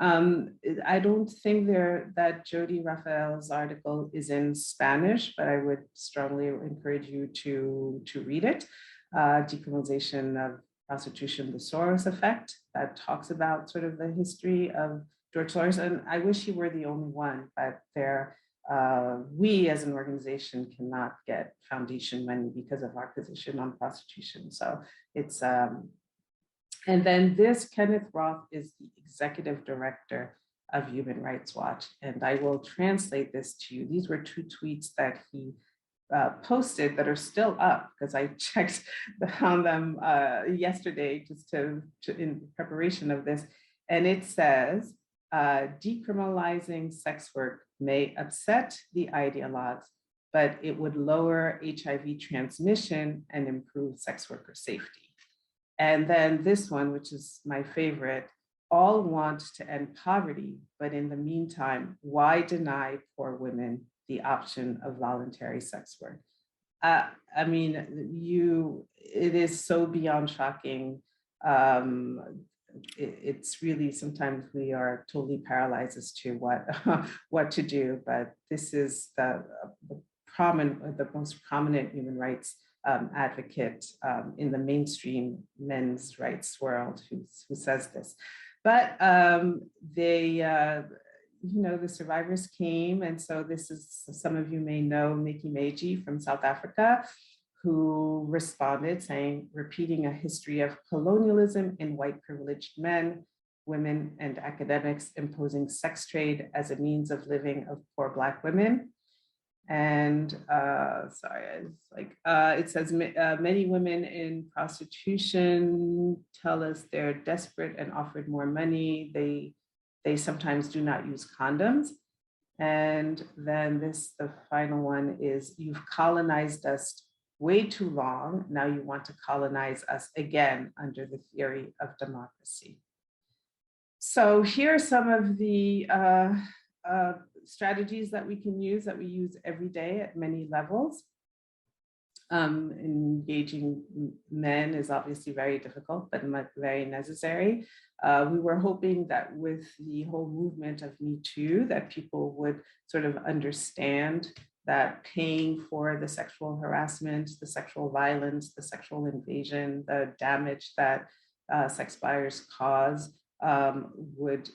I don't think that Jody Raphael's article is in Spanish, but I would strongly encourage you to read it. Decriminalization of Prostitution, the Soros Effect, that talks about sort of the history of George Soros. And I wish he were the only one, but we as an organization cannot get foundation money because of our position on prostitution. So it's, and then this, Kenneth Roth is the executive director of Human Rights Watch. And I will translate this to you. These were 2 tweets that he posted that are still up, because I checked on them yesterday just in preparation of this. And it says, decriminalizing sex work may upset the ideologues, but it would lower HIV transmission and improve sex worker safety. And then this one, which is my favorite, all want to end poverty, but in the meantime, why deny poor women the option of voluntary sex work? I mean, it is so beyond shocking. It's really, sometimes we are totally paralyzed as to what to do, but this is the most prominent human rights advocate in the mainstream men's rights world who says this. But the survivors came, and so this is, some of you may know Nikki Meiji from South Africa, who responded saying, repeating a history of colonialism in white privileged men, women, and academics imposing sex trade as a means of living of poor Black women. And it says many women in prostitution tell us they're desperate and offered more money. They sometimes do not use condoms. And then the final one is, you've colonized us way too long. Now you want to colonize us again under the theory of democracy. So here are some of the strategies that we can use, that we use every day at many levels. Engaging men is obviously very difficult, but very necessary. We were hoping that with the whole movement of Me Too, that people would sort of understand that paying for the sexual harassment, the sexual violence, the sexual invasion, the damage that sex buyers cause would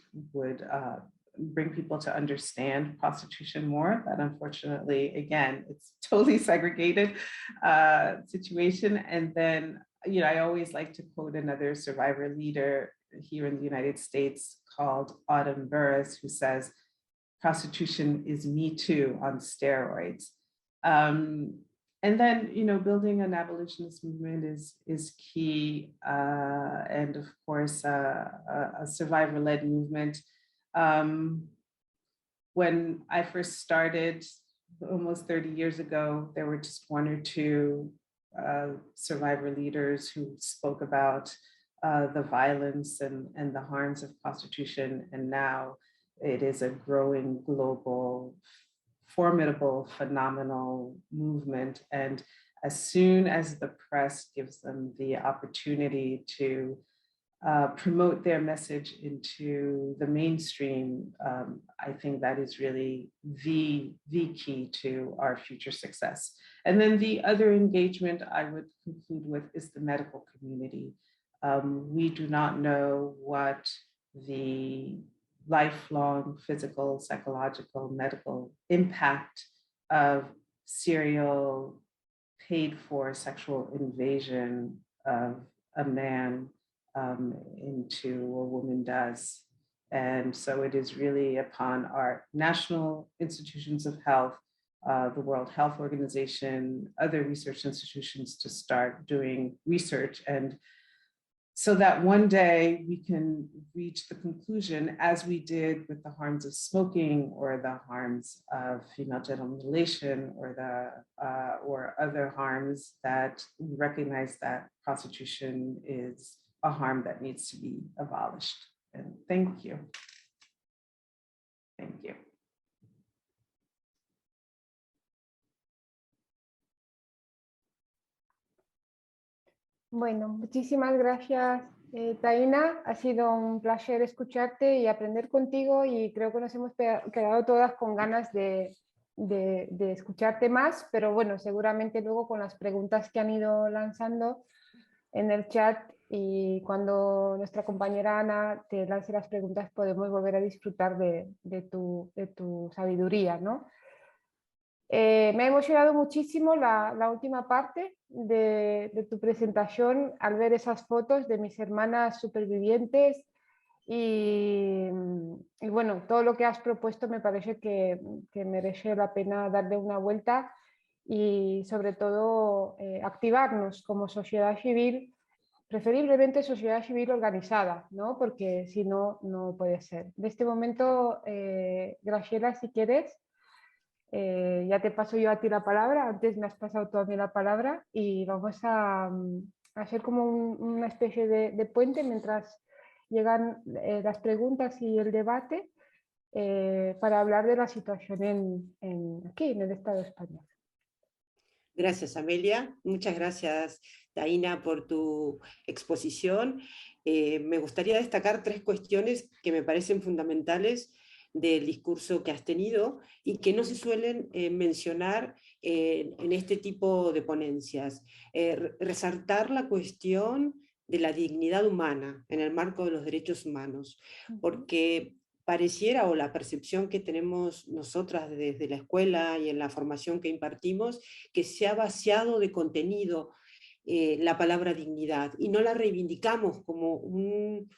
bring people to understand prostitution more. But unfortunately, again, it's totally segregated situation. And then, I always like to quote another survivor leader here in the United States called Autumn Burris, who says, prostitution is Me Too on steroids. And then, building an abolitionist movement is key. And of course, a survivor-led movement. When I first started almost 30 years ago, there were just one or two survivor leaders who spoke about the violence and the harms of prostitution. And now it is a growing, global, formidable, phenomenal movement. And as soon as the press gives them the opportunity to promote their message into the mainstream, I think that is really the key to our future success. And then the other engagement I would conclude with is the medical community. We do not know what the lifelong physical, psychological, medical impact of serial paid for sexual invasion of a man into a woman does. And so it is really upon our national institutions of health, the World Health Organization, other research institutions to start doing research, and so that one day we can reach the conclusion, as we did with the harms of smoking or the harms of female genital mutilation or other harms, that we recognize that prostitution is a harm that needs to be abolished. And thank you. Thank you. Bueno, muchísimas gracias, Taina. Ha sido un placer escucharte y aprender contigo, y creo que nos hemos quedado todas con ganas de escucharte más, pero bueno, seguramente luego con las preguntas que han ido lanzando en el chat y cuando nuestra compañera Ana te lance las preguntas podemos volver a disfrutar de tu sabiduría, ¿no? Me ha emocionado muchísimo la última parte de tu presentación al ver esas fotos de mis hermanas supervivientes y bueno, todo lo que has propuesto me parece que merece la pena darle una vuelta y sobre todo activarnos como sociedad civil, preferiblemente sociedad civil organizada, ¿no? Porque si no, no puede ser. De este momento, Graciela, si quieres, Ya te paso yo a ti la palabra, antes me has pasado tú a mí la palabra y vamos a hacer como una especie de puente mientras llegan las preguntas y el debate para hablar de la situación aquí, en el Estado español. Gracias, Amelia. Muchas gracias, Taina, por tu exposición. Me gustaría destacar 3 cuestiones que me parecen fundamentales del discurso que has tenido y que no se suelen mencionar en este tipo de ponencias. Resaltar la cuestión de la dignidad humana en el marco de los derechos humanos, porque pareciera, o la percepción que tenemos nosotras desde la escuela y en la formación que impartimos, que se ha vaciado de contenido la palabra dignidad y no la reivindicamos como un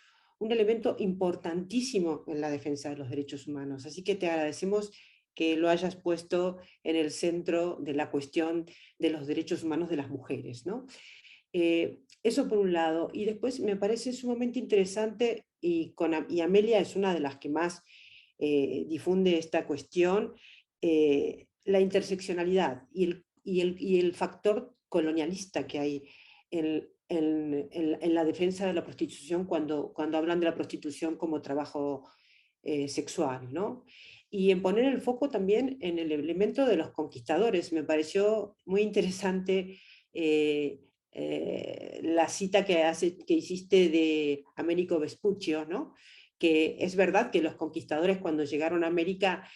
elemento importantísimo en la defensa de los derechos humanos. Así que te agradecemos que lo hayas puesto en el centro de la cuestión de los derechos humanos de las mujeres, ¿no? Eso por un lado. Y después me parece sumamente interesante, y Amelia es una de las que más difunde esta cuestión, la interseccionalidad y el factor colonialista que hay en la defensa de la prostitución cuando hablan de la prostitución como trabajo sexual, ¿no? Y en poner el foco también en el elemento de los conquistadores. Me pareció muy interesante la cita que hiciste de Américo Vespuccio, ¿no? Que es verdad que los conquistadores cuando llegaron a América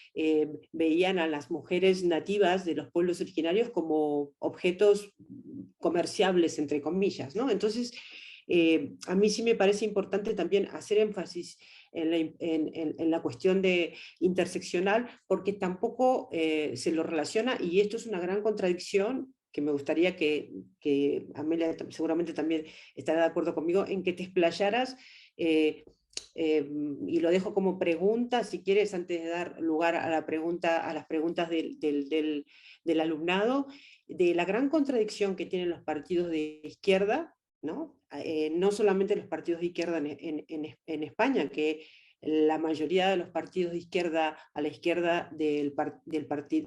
veían a las mujeres nativas de los pueblos originarios como objetos comerciables, entre comillas, ¿no? Entonces, a mí sí me parece importante también hacer énfasis en la cuestión de interseccional, porque tampoco se lo relaciona, y esto es una gran contradicción que me gustaría que Amelia seguramente también estará de acuerdo conmigo, en que te explayaras, y lo dejo como pregunta, si quieres, antes de dar lugar a las preguntas del alumnado, de la gran contradicción que tienen los partidos de izquierda, ¿no? No solamente los partidos de izquierda en España, que la mayoría de los partidos de izquierda, a la izquierda de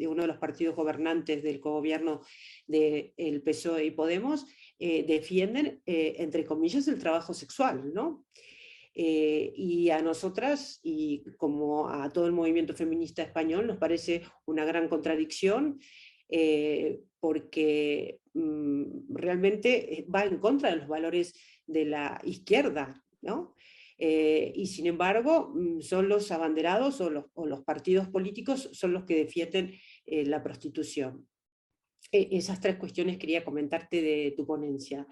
uno de los partidos gobernantes del cogobierno del PSOE y Podemos, defienden, entre comillas, el trabajo sexual, ¿no? Y a nosotras, y como a todo el movimiento feminista español, nos parece una gran contradicción, porque realmente va en contra de los valores de la izquierda, ¿no? Y sin embargo, son los abanderados o los partidos políticos son los que defienden la prostitución. Esas 3 cuestiones quería comentarte de tu ponencia.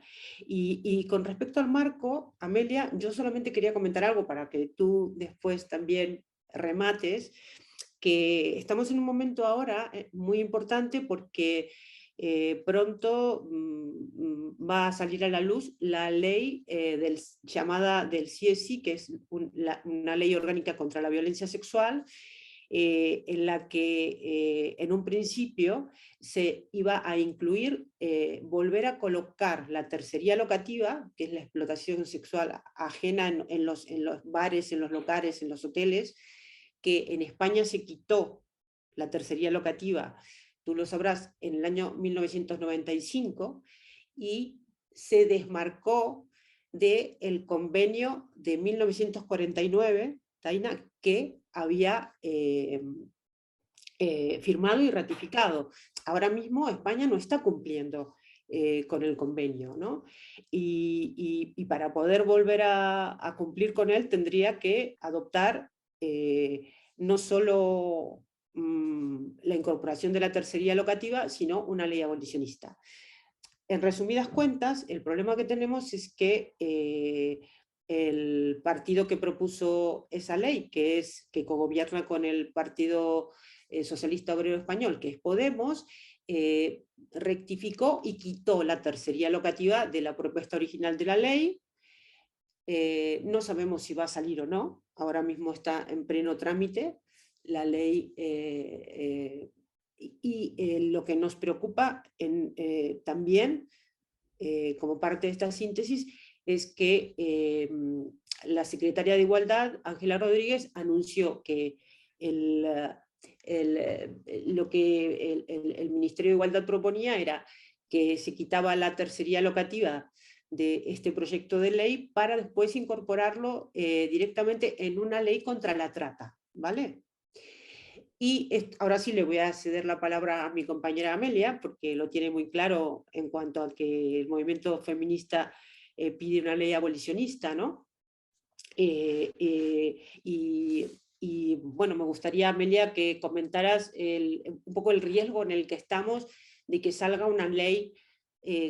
Y con respecto al marco, Amelia, yo solamente quería comentar algo para que tú después también remates, que estamos en un momento ahora muy importante porque pronto va a salir a la luz la ley llamada del CSI, que es una ley orgánica contra la violencia sexual, en la que en un principio se iba a incluir, volver a colocar la tercería locativa, que es la explotación sexual ajena en los bares, en los locales, en los hoteles, que en España se quitó la tercería locativa, tú lo sabrás, en el año 1995, y se desmarcó del convenio de 1949, Taina, que había firmado y ratificado. Ahora mismo España no está cumpliendo con el convenio, ¿no? Y para poder volver a cumplir con él tendría que adoptar no solo la incorporación de la tercería locativa, sino una ley abolicionista. En resumidas cuentas, el problema que tenemos es que el partido que propuso esa ley, que cogobierna con el Partido Socialista Obrero Español, que es Podemos, rectificó y quitó la tercería locativa de la propuesta original de la ley. No sabemos si va a salir o no, ahora mismo está en pleno trámite la ley, lo que nos preocupa también, como parte de esta síntesis, es que la secretaria de Igualdad, Ángela Rodríguez, anunció que lo que el Ministerio de Igualdad proponía era que se quitaba la tercería locativa de este proyecto de ley para después incorporarlo directamente en una ley contra la trata, ¿vale? Y ahora sí le voy a ceder la palabra a mi compañera Amelia, porque lo tiene muy claro en cuanto a que el movimiento feminista pide una ley abolicionista, ¿no? Y bueno, me gustaría, Amelia, que comentaras un poco el riesgo en el que estamos de que salga una ley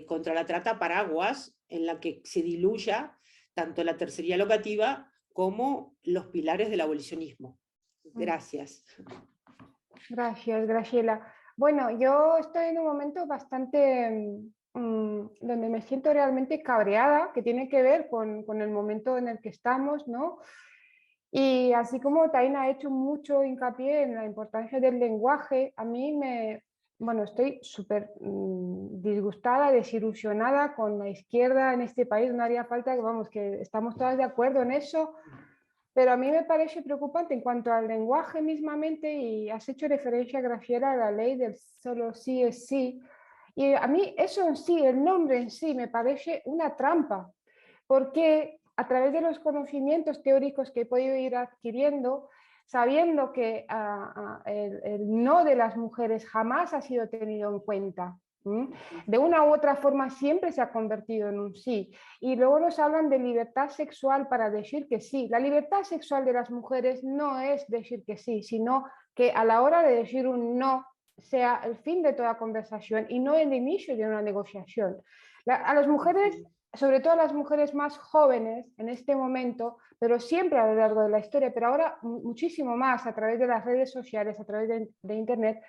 contra la trata paraguas en la que se diluya tanto la tercería locativa como los pilares del abolicionismo. Gracias. Gracias, Graciela. Bueno, yo estoy en un momento bastante donde me siento realmente cabreada, que tiene que ver con el momento en el que estamos, ¿no? Y así como Taina ha hecho mucho hincapié en la importancia del lenguaje, a mí bueno, estoy súper disgustada, desilusionada con la izquierda en este país. No haría falta que, vamos, que estamos todas de acuerdo en eso, pero a mí me parece preocupante en cuanto al lenguaje mismamente, y has hecho referencia, Graciela, a la ley del solo sí es sí. Y a mí eso en sí, el nombre en sí, me parece una trampa, porque a través de los conocimientos teóricos que he podido ir adquiriendo, sabiendo que el no de las mujeres jamás ha sido tenido en cuenta. De una u otra forma siempre se ha convertido en un sí. Y luego nos hablan de libertad sexual para decir que sí. La libertad sexual de las mujeres no es decir que sí, sino que a la hora de decir un no sea el fin de toda conversación y no el inicio de una negociación. A las mujeres, sobre todo a las mujeres más jóvenes en este momento, pero siempre a lo largo de la historia, pero ahora muchísimo más a través de las redes sociales, a través de Internet,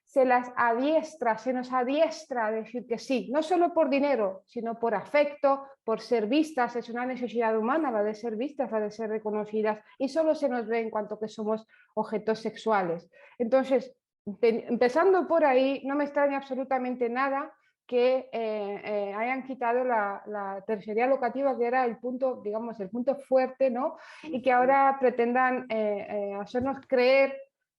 se nos adiestra a decir que sí, no solo por dinero, sino por afecto, por ser vistas. Es una necesidad humana la de ser vistas, la de ser reconocidas, y solo se nos ve en cuanto que somos objetos sexuales. Entonces, empezando por ahí, no me extraña absolutamente nada que hayan quitado la tercería locativa, que era el punto, digamos, el punto fuerte, ¿no? Y que ahora pretendan hacernos creer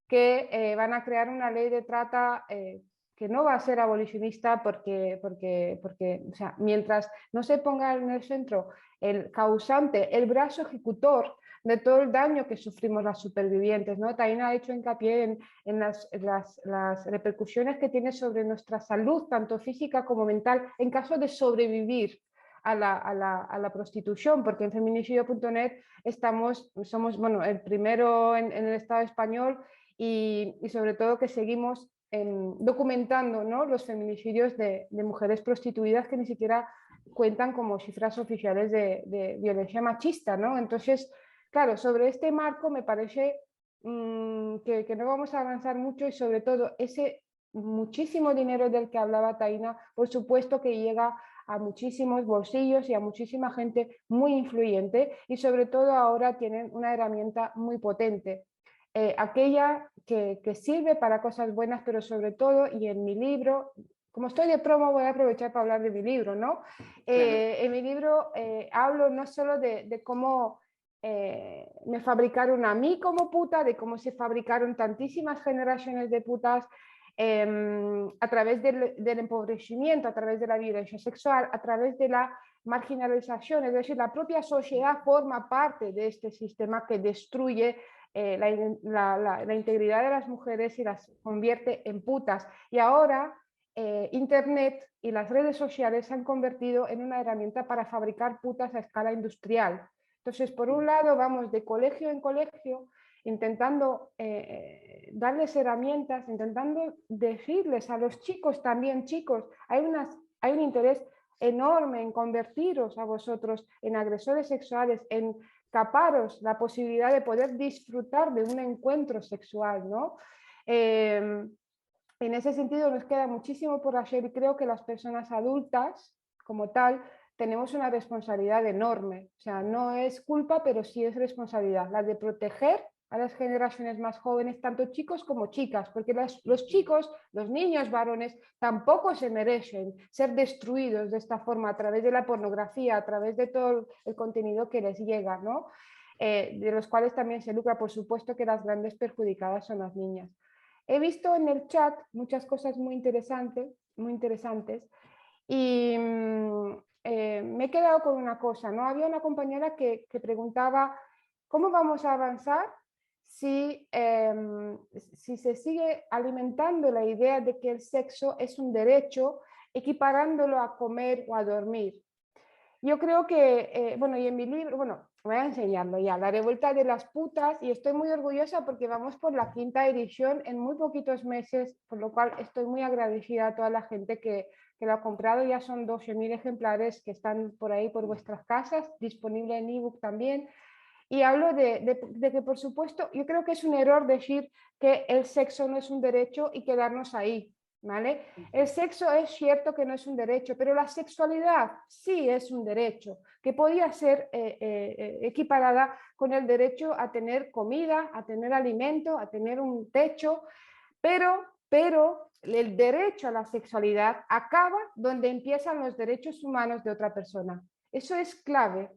que van a crear una ley de trata que no va a ser abolicionista, porque o sea, mientras no se ponga en el centro el causante, el brazo ejecutor de todo el daño que sufrimos las supervivientes, ¿no? Taina ha hecho hincapié en las repercusiones que tiene sobre nuestra salud, tanto física como mental, en caso de sobrevivir a la prostitución, porque en feminicidio.net somos bueno, el primero en el Estado español, y sobre todo que seguimos documentando, ¿no?, los feminicidios de mujeres prostituidas que ni siquiera cuentan como cifras oficiales de violencia machista, ¿no? Entonces, claro, sobre este marco me parece que no vamos a avanzar mucho, y sobre todo ese muchísimo dinero del que hablaba Taina, por supuesto que llega a muchísimos bolsillos y a muchísima gente muy influyente, y sobre todo ahora tienen una herramienta muy potente. Aquella que sirve para cosas buenas, pero sobre todo, y en mi libro, como estoy de promo, voy a aprovechar para hablar de mi libro, ¿no? Claro. En mi libro hablo no solo de cómo me fabricaron a mí como puta, de cómo se fabricaron tantísimas generaciones de putas a través del empobrecimiento, a través de la violencia sexual, a través de la marginalización, es decir, la propia sociedad forma parte de este sistema que destruye la integridad de las mujeres y las convierte en putas. Y ahora Internet y las redes sociales se han convertido en una herramienta para fabricar putas a escala industrial. Entonces, por un lado, vamos de colegio en colegio intentando darles herramientas, intentando decirles a los chicos también, chicos, hay un interés enorme en convertiros a vosotros en agresores sexuales, en caparos la posibilidad de poder disfrutar de un encuentro sexual, ¿no? En ese sentido nos queda muchísimo por hacer, y creo que las personas adultas, como tal, tenemos una responsabilidad enorme. O sea, no es culpa, pero sí es responsabilidad, la de proteger a las generaciones más jóvenes, tanto chicos como chicas, porque los chicos, los niños varones, tampoco se merecen ser destruidos de esta forma a través de la pornografía, a través de todo el contenido que les llega, ¿no? de los cuales también se lucra. Por supuesto que las grandes perjudicadas son las niñas. He visto en el chat muchas cosas muy interesantes y me he quedado con una cosa, ¿no? Había una compañera que preguntaba cómo vamos a avanzar si se sigue alimentando la idea de que el sexo es un derecho, equiparándolo a comer o a dormir. Yo creo que, bueno, y en mi libro, bueno, voy a enseñarlo ya, La revuelta de las putas, y estoy muy orgullosa porque vamos por la 5ª edición en muy poquitos meses, por lo cual estoy muy agradecida a toda la gente que lo ha comprado. Ya son 12.000 ejemplares que están por ahí por vuestras casas, disponible en ebook también. Y hablo de que, por supuesto, yo creo que es un error decir que el sexo no es un derecho y quedarnos ahí, ¿vale? El sexo es cierto que no es un derecho, pero la sexualidad sí es un derecho, que podía ser equiparada con el derecho a tener comida, a tener alimento, a tener un techo, pero el derecho a la sexualidad acaba donde empiezan los derechos humanos de otra persona. Eso es clave.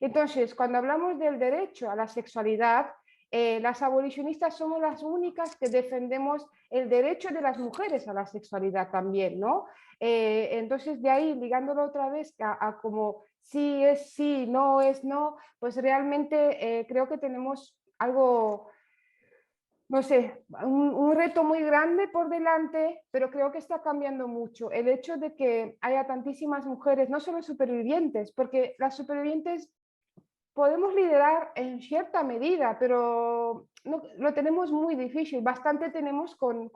Entonces, cuando hablamos del derecho a la sexualidad, las abolicionistas somos las únicas que defendemos el derecho de las mujeres a la sexualidad también, ¿no? Entonces, de ahí, ligándolo otra vez a como sí es sí, no es no, pues realmente creo que tenemos algo, no sé, un reto muy grande por delante, pero creo que está cambiando mucho. El hecho de que haya tantísimas mujeres, no solo supervivientes, porque las supervivientes podemos liderar en cierta medida, pero no, lo tenemos muy difícil. Bastante tenemos con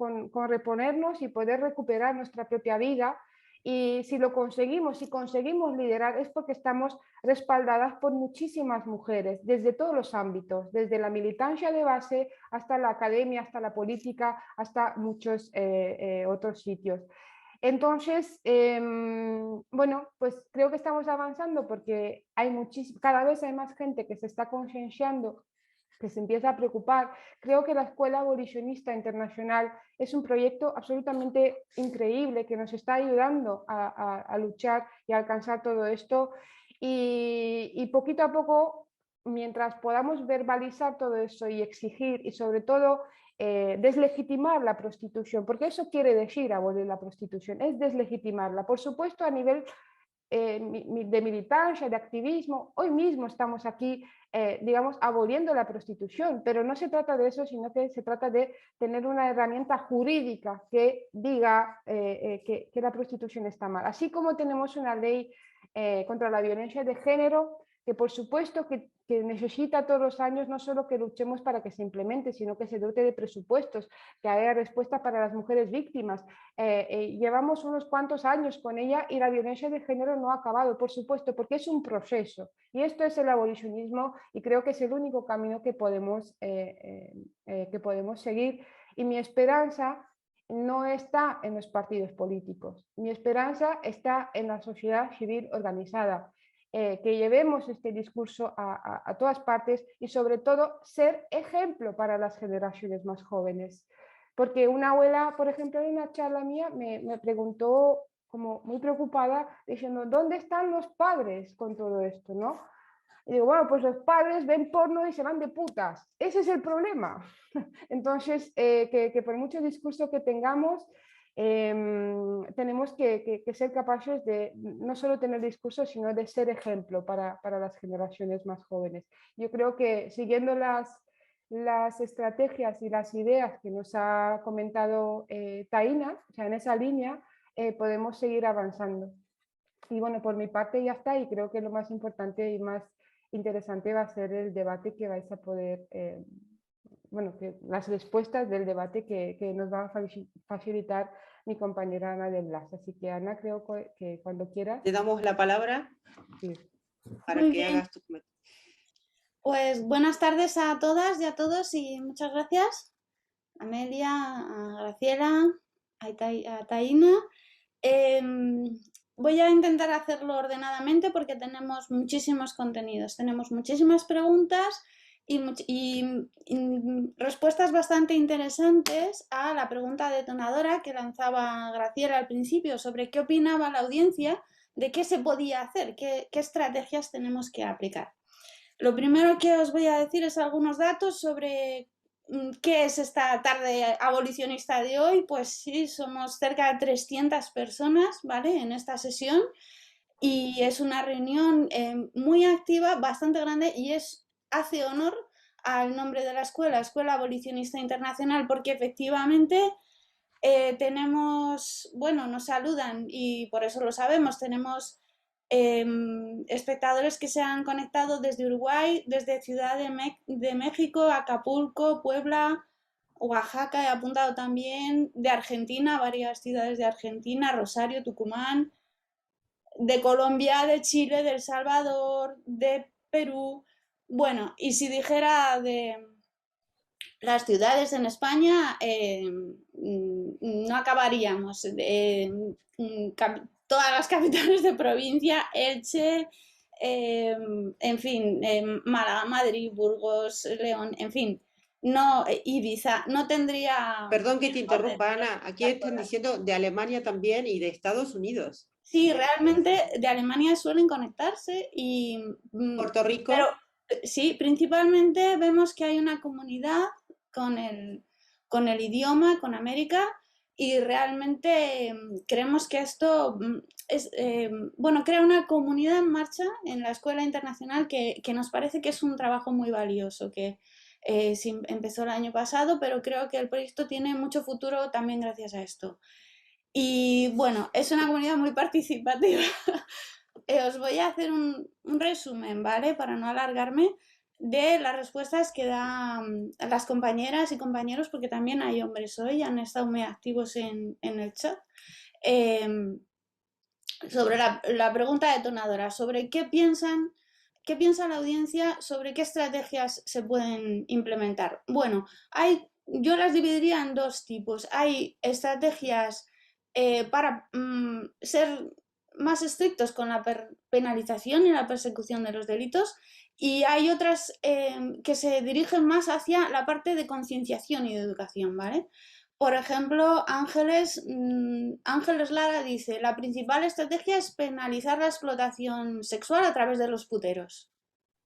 reponernos y poder recuperar nuestra propia vida. Y si lo conseguimos, si conseguimos liderar, es porque estamos respaldadas por muchísimas mujeres, desde todos los ámbitos, desde la militancia de base hasta la academia, hasta la política, hasta muchos otros sitios. Entonces, bueno, pues creo que estamos avanzando porque hay cada vez hay más gente que se está concienciando, que se empieza a preocupar. Creo que la Escuela Abolicionista Internacional es un proyecto absolutamente increíble que nos está ayudando a luchar y a alcanzar todo esto. Y poquito a poco, mientras podamos verbalizar todo eso y exigir y sobre todo deslegitimar la prostitución, porque eso quiere decir abolir la prostitución, es deslegitimarla. Por supuesto, a nivel de militancia, de activismo, hoy mismo estamos aquí, digamos, aboliendo la prostitución, pero no se trata de eso, sino que se trata de tener una herramienta jurídica que diga que la prostitución está mal. Así como tenemos una ley contra la violencia de género, que por supuesto que necesita todos los años no solo que luchemos para que se implemente, sino que se dote de presupuestos, que haya respuesta para las mujeres víctimas. Llevamos unos cuantos años con ella y la violencia de género no ha acabado, por supuesto, porque es un proceso. Y esto es el abolicionismo y creo que es el único camino que podemos seguir. Y mi esperanza no está en los partidos políticos. Mi esperanza está en la sociedad civil organizada. Que llevemos este discurso a todas partes y sobre todo ser ejemplo para las generaciones más jóvenes. Porque una abuela, por ejemplo, en una charla mía me preguntó como muy preocupada diciendo, ¿dónde están los padres con todo esto? ¿No? Y digo, bueno, pues los padres ven porno y se van de putas. Ese es el problema. Entonces, que por mucho discurso que tengamos, tenemos que ser capaces de no solo tener discursos, sino de ser ejemplo para las generaciones más jóvenes. Yo creo que siguiendo las estrategias y las ideas que nos ha comentado Taina, o sea, en esa línea, podemos seguir avanzando. Y bueno, por mi parte ya está, y creo que lo más importante y más interesante va a ser el debate que vais a poder... bueno, que las respuestas del debate que nos va a facilitar mi compañera Ana de Blas. Así que Ana, creo que cuando quieras. Te damos la palabra para que hagas tu comentario. Pues buenas tardes a todas y a todos y muchas gracias a Amelia, a Graciela, a Taina. Voy a intentar hacerlo ordenadamente porque tenemos muchísimos contenidos, tenemos muchísimas preguntas y respuestas bastante interesantes a la pregunta detonadora que lanzaba Graciela al principio sobre qué opinaba la audiencia de qué se podía hacer, qué estrategias tenemos que aplicar. Lo primero que os voy a decir es algunos datos sobre qué es esta tarde abolicionista de hoy. Pues sí, somos cerca de 300 personas, ¿vale?, en esta sesión, y es una reunión muy activa, bastante grande, y hace honor al nombre de la escuela, Escuela Abolicionista Internacional, porque efectivamente tenemos, bueno, nos saludan y por eso lo sabemos, tenemos espectadores que se han conectado desde Uruguay, desde Ciudad de México, Acapulco, Puebla, Oaxaca, he apuntado también, de Argentina, varias ciudades de Argentina, Rosario, Tucumán, de Colombia, de Chile, de El Salvador, de Perú. Bueno, y si dijera de las ciudades en España, no acabaríamos. Todas las capitales de provincia, Elche, en fin, Málaga, Madrid, Burgos, León, en fin, no, Ibiza, no tendría... Perdón que te interrumpa, Ana, aquí están diciendo de Alemania también y de Estados Unidos. Sí, realmente de Alemania suelen conectarse y... Puerto Rico. Pero sí, principalmente vemos que hay una comunidad con el idioma, con América, y realmente creemos que esto bueno, crea una comunidad en marcha en la Escuela Internacional que nos parece que es un trabajo muy valioso, que sí, empezó el año pasado, pero creo que el proyecto tiene mucho futuro también gracias a esto. Y bueno, es una comunidad muy participativa. Os voy a hacer un resumen, ¿vale?, para no alargarme, de las respuestas que dan las compañeras y compañeros, porque también hay hombres hoy, han estado muy activos en el chat, sobre la pregunta detonadora, sobre qué piensa la audiencia sobre qué estrategias se pueden implementar. Bueno, yo las dividiría en dos tipos. Hay estrategias para ser más estrictos con la penalización y la persecución de los delitos, y hay otras que se dirigen más hacia la parte de concienciación y de educación, ¿vale? Por ejemplo, Ángeles Lara dice: la principal estrategia es penalizar la explotación sexual a través de los puteros.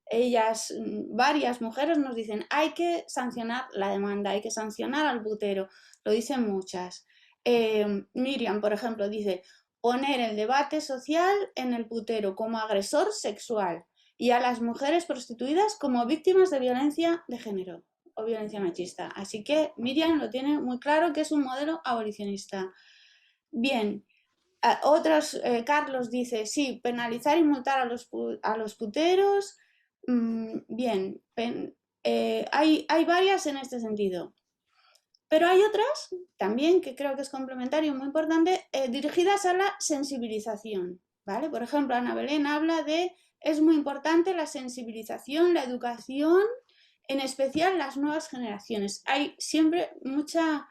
Ellas, varias mujeres, nos dicen: hay que sancionar la demanda, hay que sancionar al putero. Lo dicen muchas. Miriam, por ejemplo, dice: poner el debate social en el putero como agresor sexual y a las mujeres prostituidas como víctimas de violencia de género o violencia machista. Así que Miriam lo tiene muy claro, que es un modelo abolicionista. Bien, Carlos dice: sí, penalizar y multar a los puteros. Bien, hay varias en este sentido. Pero hay otras también que creo que es complementario, muy importante, dirigidas a la sensibilización, ¿vale? Por ejemplo, Ana Belén habla de: es muy importante la sensibilización, la educación, en especial las nuevas generaciones. Hay siempre mucha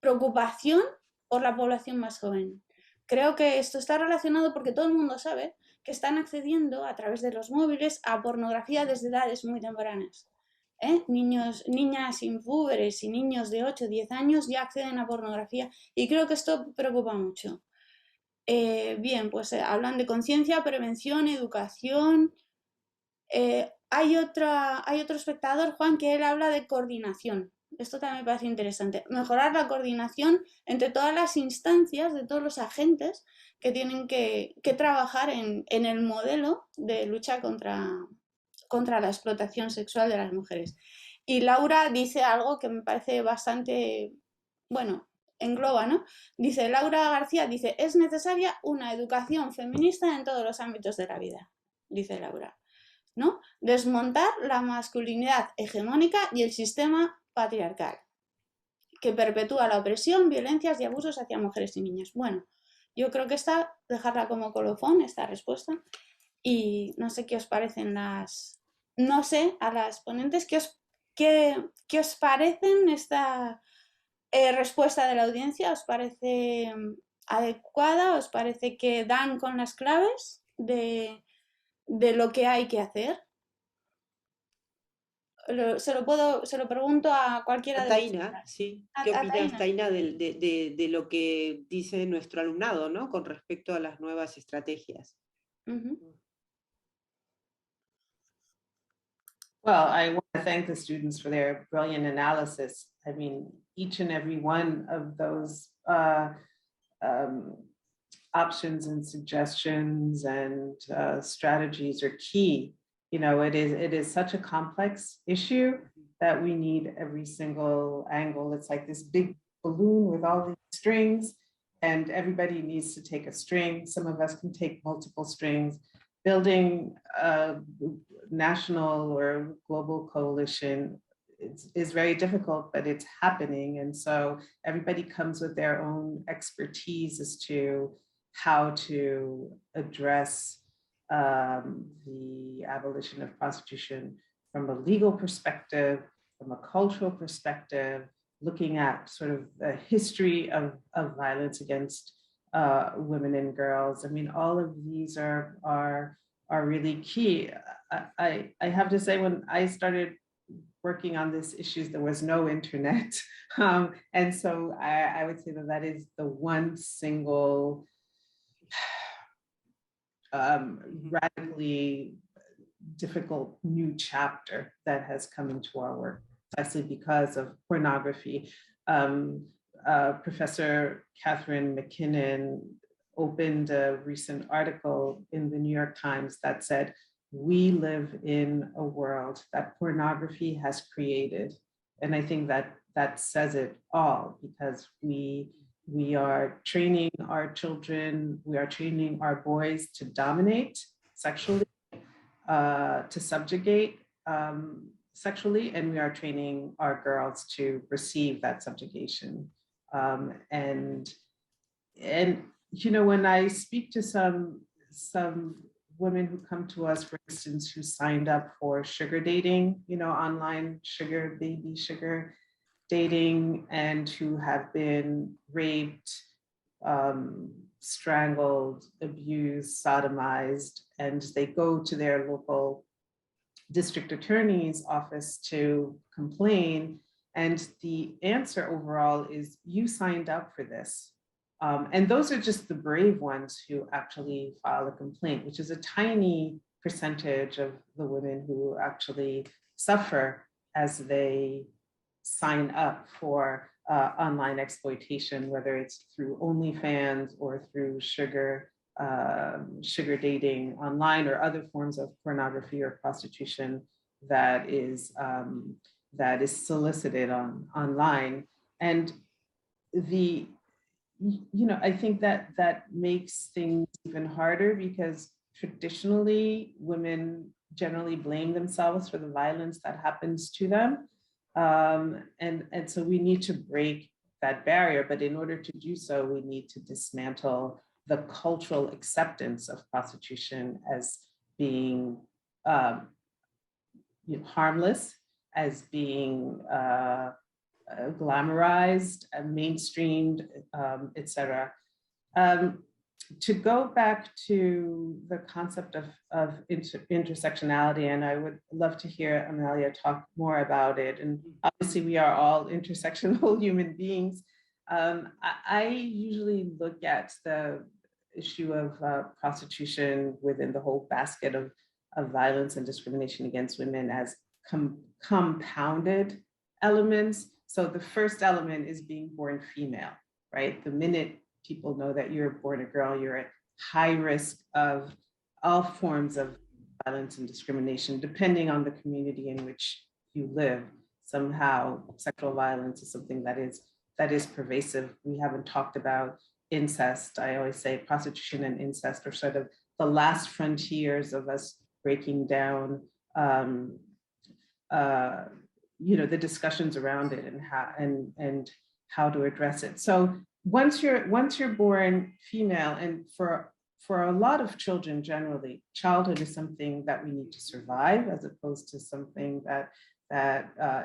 preocupación por la población más joven. Creo que esto está relacionado porque todo el mundo sabe que están accediendo a través de los móviles a pornografía desde edades muy tempranas. Niñas infúberes y niños de 8 o 10 años ya acceden a pornografía, y creo que esto preocupa mucho. Bien, pues hablan de conciencia, prevención, educación. Hay otro espectador, Juan, que él habla de coordinación. Esto también me parece interesante. Mejorar la coordinación entre todas las instancias, de todos los agentes que tienen que trabajar en el modelo de lucha contra la explotación sexual de las mujeres. Y Laura dice algo que me parece bastante, bueno, engloba, ¿no? Dice Laura García, dice: es necesaria una educación feminista en todos los ámbitos de la vida, dice Laura, ¿no? Desmontar la masculinidad hegemónica y el sistema patriarcal que perpetúa la opresión, violencias y abusos hacia mujeres y niñas. Bueno, yo creo que dejarla como colofón, esta respuesta, y no sé qué os parecen no sé, a las ponentes, qué os parecen esta respuesta de la audiencia. ¿Os parece adecuada? ¿Os parece que dan con las claves de lo que hay que hacer? Se lo pregunto a cualquiera de Taina, sí. ¿Qué opinas, Taina, de lo que dice nuestro alumnado, ¿no?, con respecto a las nuevas estrategias? Well, I want to thank the students for their brilliant analysis. I mean, each and every one of those options and suggestions and strategies are key. You know, it is such a complex issue that we need every single angle. It's like this big balloon with all these strings, and everybody needs to take a string. Some of us can take multiple strings. Building a national or global coalition is very difficult, but it's happening. And so everybody comes with their own expertise as to how to address the abolition of prostitution from a legal perspective, from a cultural perspective, looking at sort of the history of violence against women and girls. I mean, all of these are really key. I have to say, when I started working on these issues, there was no internet. And so I would say that that is the one single radically difficult new chapter that has come into our work, precisely because of pornography. Professor Catherine McKinnon opened a recent article in the New York Times that said, we live in a world that pornography has created. And I think that that says it all, because we are training our children, we are training our boys to dominate sexually, to subjugate sexually, and we are training our girls to receive that subjugation. And you know, when I speak to some women who come to us, for instance, who signed up for sugar dating, you know, online sugar, baby sugar dating, and who have been raped, strangled, abused, sodomized, and they go to their local district attorney's office to complain. And the answer overall is, you signed up for this. And those are just the brave ones who actually file a complaint, which is a tiny percentage of the women who actually suffer as they sign up for online exploitation, whether it's through OnlyFans or through sugar dating online, or other forms of pornography or prostitution that is solicited online. And I think that makes things even harder, because traditionally women generally blame themselves for the violence that happens to them. And so we need to break that barrier, but in order to do so, we need to dismantle the cultural acceptance of prostitution as being harmless, as being glamorized and mainstreamed, etc. To go back to the concept of intersectionality, and I would love to hear Amelia talk more about it. And obviously we are all intersectional human beings. I usually look at the issue of prostitution within the whole basket of violence and discrimination against women as compounded elements. So the first element is being born female, right? The minute people know that you're born a girl, you're at high risk of all forms of violence and discrimination, depending on the community in which you live. Somehow sexual violence is something that is pervasive. We haven't talked about incest. I always say prostitution and incest are sort of the last frontiers of us breaking down the discussions around it and how to address it. So once you're born female, and for a lot of children generally, childhood is something that we need to survive, as opposed to something that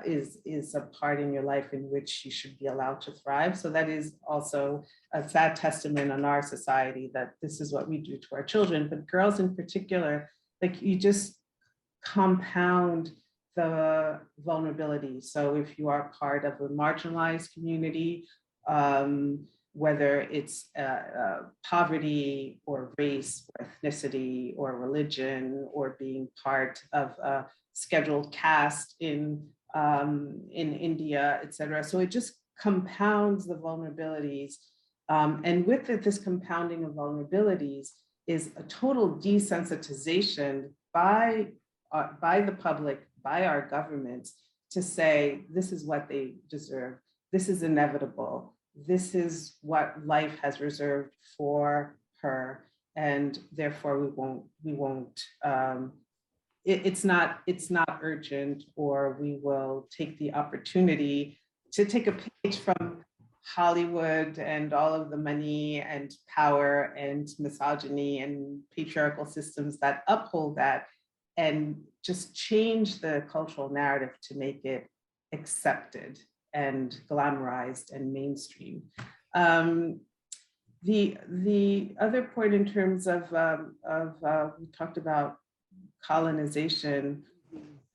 is a part in your life in which you should be allowed to thrive. So that is also a sad testament on our society, that this is what we do to our children. But girls in particular, like, you just compound the vulnerability. So if you are part of a marginalized community, whether it's poverty or race or ethnicity or religion or being part of a scheduled caste in India, et cetera. So it just compounds the vulnerabilities. And with it, this compounding of vulnerabilities is a total desensitization by the public, by our governments, to say, this is what they deserve. This is inevitable. This is what life has reserved for her. And therefore we won't, it's not urgent, or we will take the opportunity to take a page from Hollywood and all of the money and power and misogyny and patriarchal systems that uphold that, and just change the cultural narrative to make it accepted and glamorized and mainstream. The other point in terms of we talked about colonization.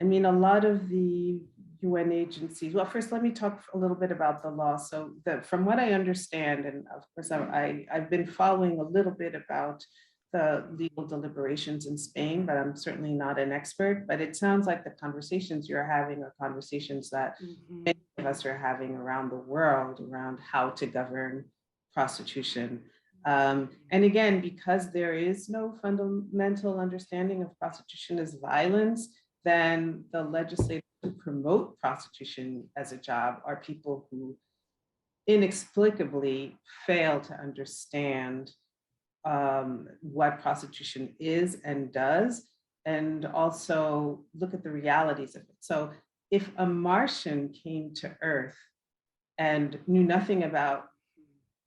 I mean, a lot of the UN agencies, well, first let me talk a little bit about the law. So from what I understand, and of course I've been following a little bit about the legal deliberations in Spain, but I'm certainly not an expert, but it sounds like the conversations you're having are conversations that many of us are having around the world around how to govern prostitution. And again, because there is no fundamental understanding of prostitution as violence, then the legislators who promote prostitution as a job are people who inexplicably fail to understand what prostitution is and does, and also look at the realities of it. So if a Martian came to Earth and knew nothing about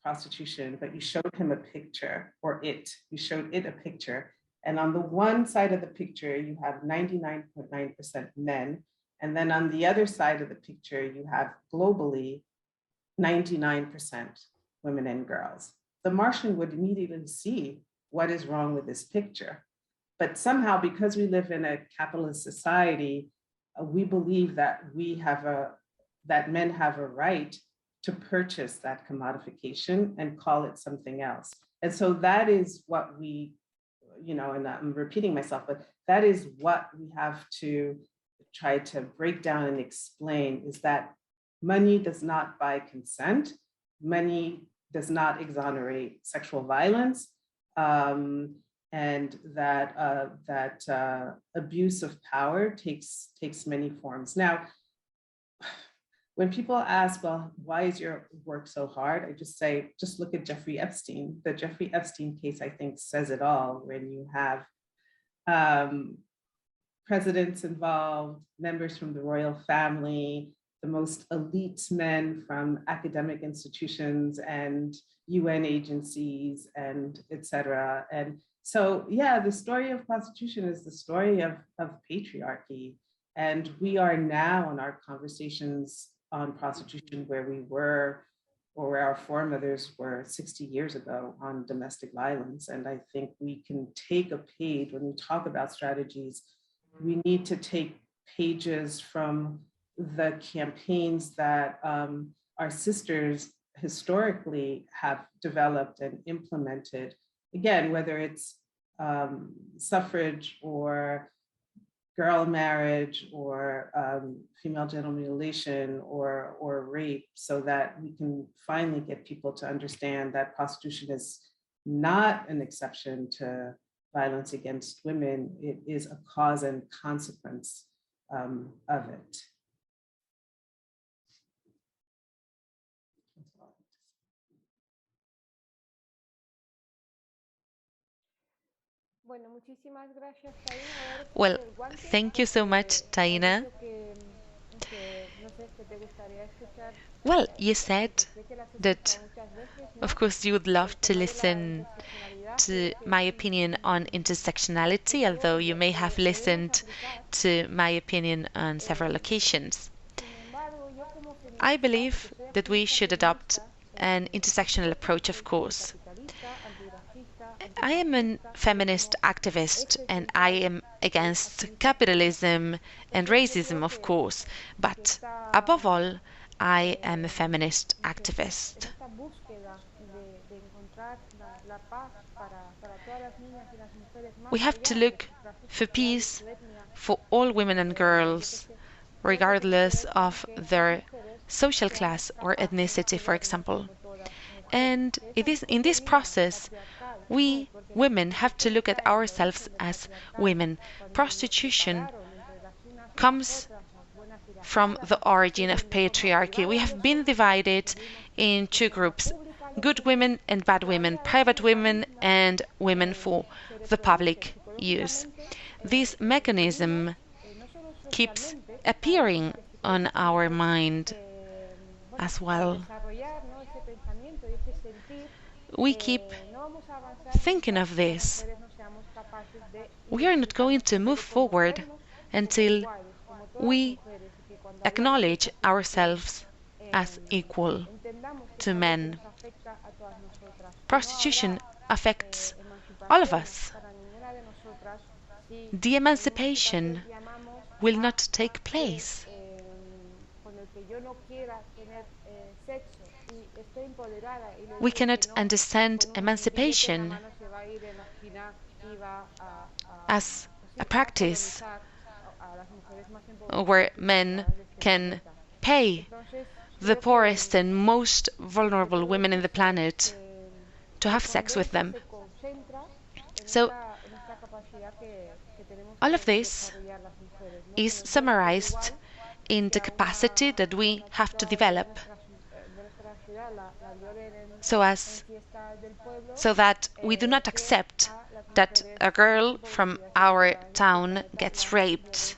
prostitution, but you showed him a picture, or you showed it a picture, and on the one side of the picture, you have 99.9% men, and then on the other side of the picture, you have globally 99% women and girls. The Martian would immediately see what is wrong with this picture. But somehow, because we live in a capitalist society, we believe that that men have a right to purchase that commodification and call it something else. And so that is what we, and I'm repeating myself, but that is what we have to try to break down and explain, is that money does not buy consent. Money does not exonerate sexual violence, and that abuse of power takes many forms. Now, when people ask, well, why is your work so hard? I just say, just look at Jeffrey Epstein. The Jeffrey Epstein case, I think, says it all. When you have presidents involved, members from the royal family, the most elite men from academic institutions and UN agencies, and et cetera. And so, yeah, the story of prostitution is the story of patriarchy. And we are now in our conversations on prostitution where we were, or where our foremothers were 60 years ago on domestic violence. And I think we can take a page when we talk about strategies. We need to take pages from the campaigns that our sisters historically have developed and implemented. Again, whether it's suffrage or girl marriage or female genital mutilation or rape, so that we can finally get people to understand that prostitution is not an exception to violence against women. It is a cause and consequence of it. Well, thank you so much, Taina. Well, you said that, of course, you would love to listen to my opinion on intersectionality, although you may have listened to my opinion on several occasions. I believe that we should adopt an intersectional approach, of course. I am a feminist activist, and I am against capitalism and racism, of course, but above all, I am a feminist activist. We have to look for peace for all women and girls, regardless of their social class or ethnicity, for example. And in this process, we women have to look at ourselves as women. Prostitution comes from the origin of patriarchy. We have been divided in two groups: good women and bad women, private women and women for the public use. This mechanism keeps appearing on our mind as well. We keep thinking of this. We are not going to move forward until we acknowledge ourselves as equal to men. Prostitution affects all of us. The emancipation will not take place. We cannot understand emancipation as a practice where men can pay the poorest and most vulnerable women in the planet to have sex with them. So all of this is summarized in the capacity that we have to develop so that we do not accept that a girl from our town gets raped,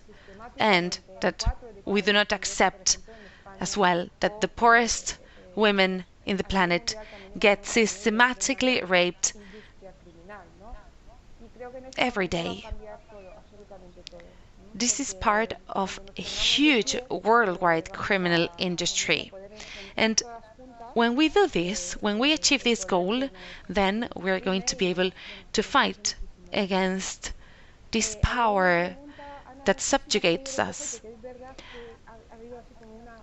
and that we do not accept as well that the poorest women in the planet get systematically raped every day. This is part of a huge worldwide criminal industry. And when we do this, when we achieve this goal, then we're going to be able to fight against this power that subjugates us.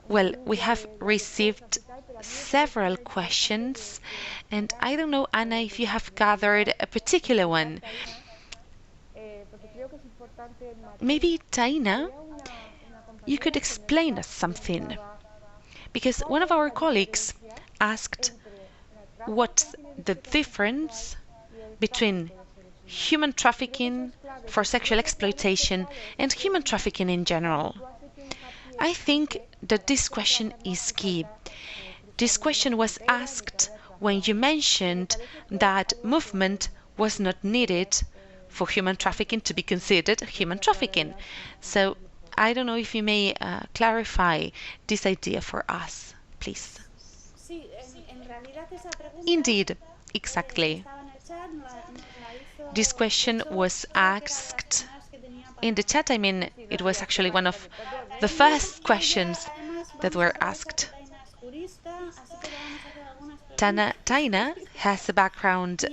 Well, we have received several questions, and I don't know, Anna, if you have gathered a particular one. Maybe, Taina, you could explain us something. Because one of our colleagues asked what's the difference between human trafficking for sexual exploitation and human trafficking in general. I think that this question is key. This question was asked when you mentioned that movement was not needed for human trafficking to be considered human trafficking. So I don't know if you may clarify this idea for us, please. Indeed, exactly. This question was asked in the chat. I mean, it was actually one of the first questions that were asked. Taina has a background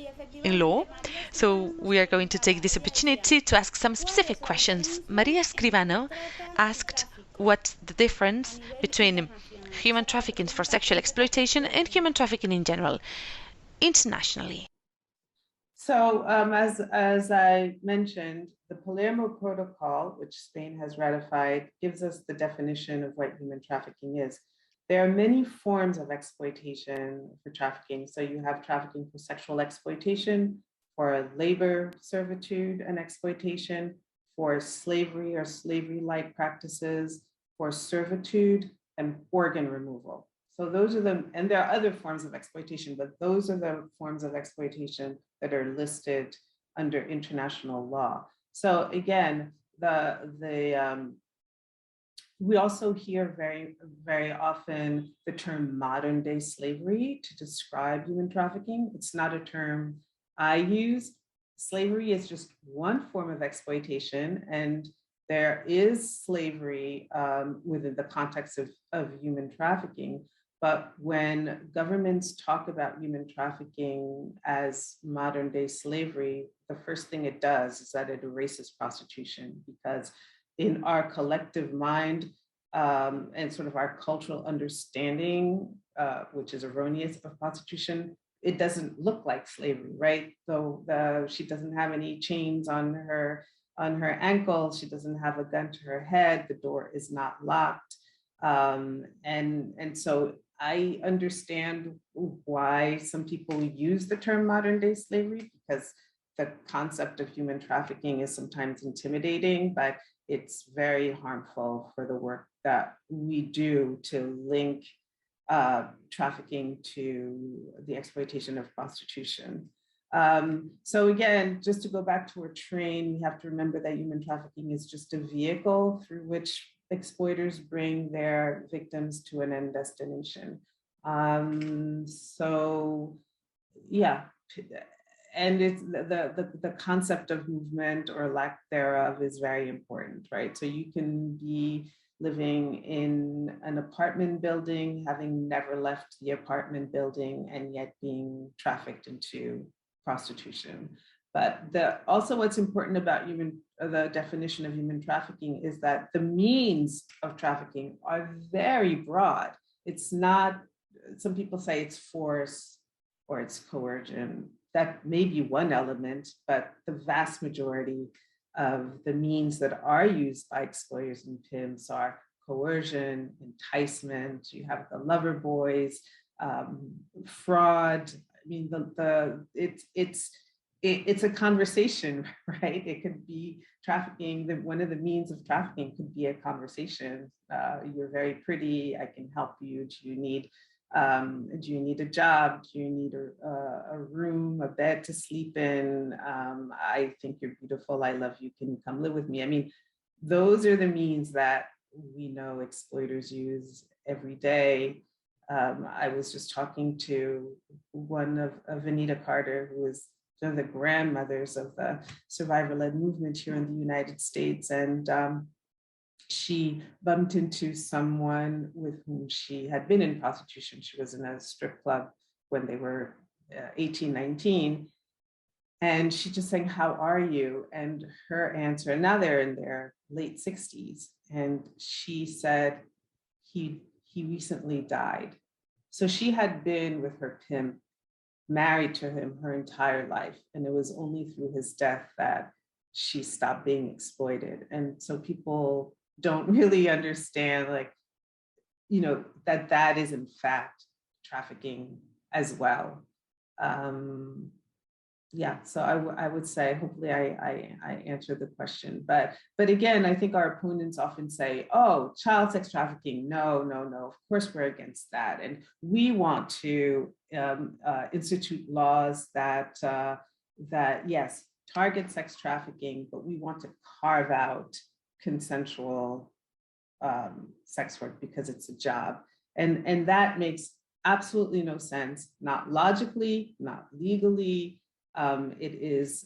in law, so we are going to take this opportunity to ask some specific questions. Maria Escribano asked what's the difference between human trafficking for sexual exploitation and human trafficking in general, internationally. So as I mentioned, the Palermo Protocol, which Spain has ratified, gives us the definition of what human trafficking is. There are many forms of exploitation for trafficking. So you have trafficking for sexual exploitation, for labor servitude and exploitation, for slavery or slavery-like practices, for servitude and organ removal. So those are the, and there are other forms of exploitation, but those are the forms of exploitation that are listed under international law. So again, we also hear very often the term modern day slavery to describe human trafficking. It's not a term I use. Slavery is just one form of exploitation, and there is slavery within the context of human trafficking. But when governments talk about human trafficking as modern day slavery, the first thing it does is that it erases prostitution, because in our collective mind and sort of our cultural understanding, which is erroneous of prostitution, it doesn't look like slavery, right? So she doesn't have any chains on her ankles. She doesn't have a gun to her head. The door is not locked. And so I understand why some people use the term modern day slavery, because the concept of human trafficking is sometimes intimidating, but it's very harmful for the work that we do to link trafficking to the exploitation of prostitution. So again, just to go back to our train, we have to remember that human trafficking is just a vehicle through which exploiters bring their victims to an end destination. So yeah, and it's the concept of movement or lack thereof is very important, right? So you can be living in an apartment building, having never left the apartment building, and yet being trafficked into prostitution. But also what's important about the definition of human trafficking is that the means of trafficking are very broad. It's not, some people say it's force or it's coercion. That may be one element, but the vast majority of the means that are used by exploiters and pimps are coercion, enticement, you have the lover boys, fraud. I mean, it's a conversation, right? It could be trafficking. One of the means of trafficking could be a conversation. You're very pretty, I can help you. Do you need a job? Do you need a room, a bed to sleep in? I think you're beautiful, I love you, can you come live with me? I mean, those are the means that we know exploiters use every day. I was just talking to one of Anita Carter, who is one of the grandmothers of the survivor-led movement here in the United States. And she bumped into someone with whom she had been in prostitution. She was in a strip club when they were 18, 19. And she just saying, how are you? And her answer, and now they're in their late 60s. And she said, he recently died. So she had been with her pimp, married to him her entire life. And it was only through his death that she stopped being exploited. And so people don't really understand, like, you know, that is in fact trafficking as well. Yeah, so I would say, hopefully I answered the question, but again, I think our opponents often say, oh, child sex trafficking, no, of course we're against that. And we want to institute laws that yes, target sex trafficking, but we want to carve out consensual sex work because it's a job. And that makes absolutely no sense, not logically, not legally. It is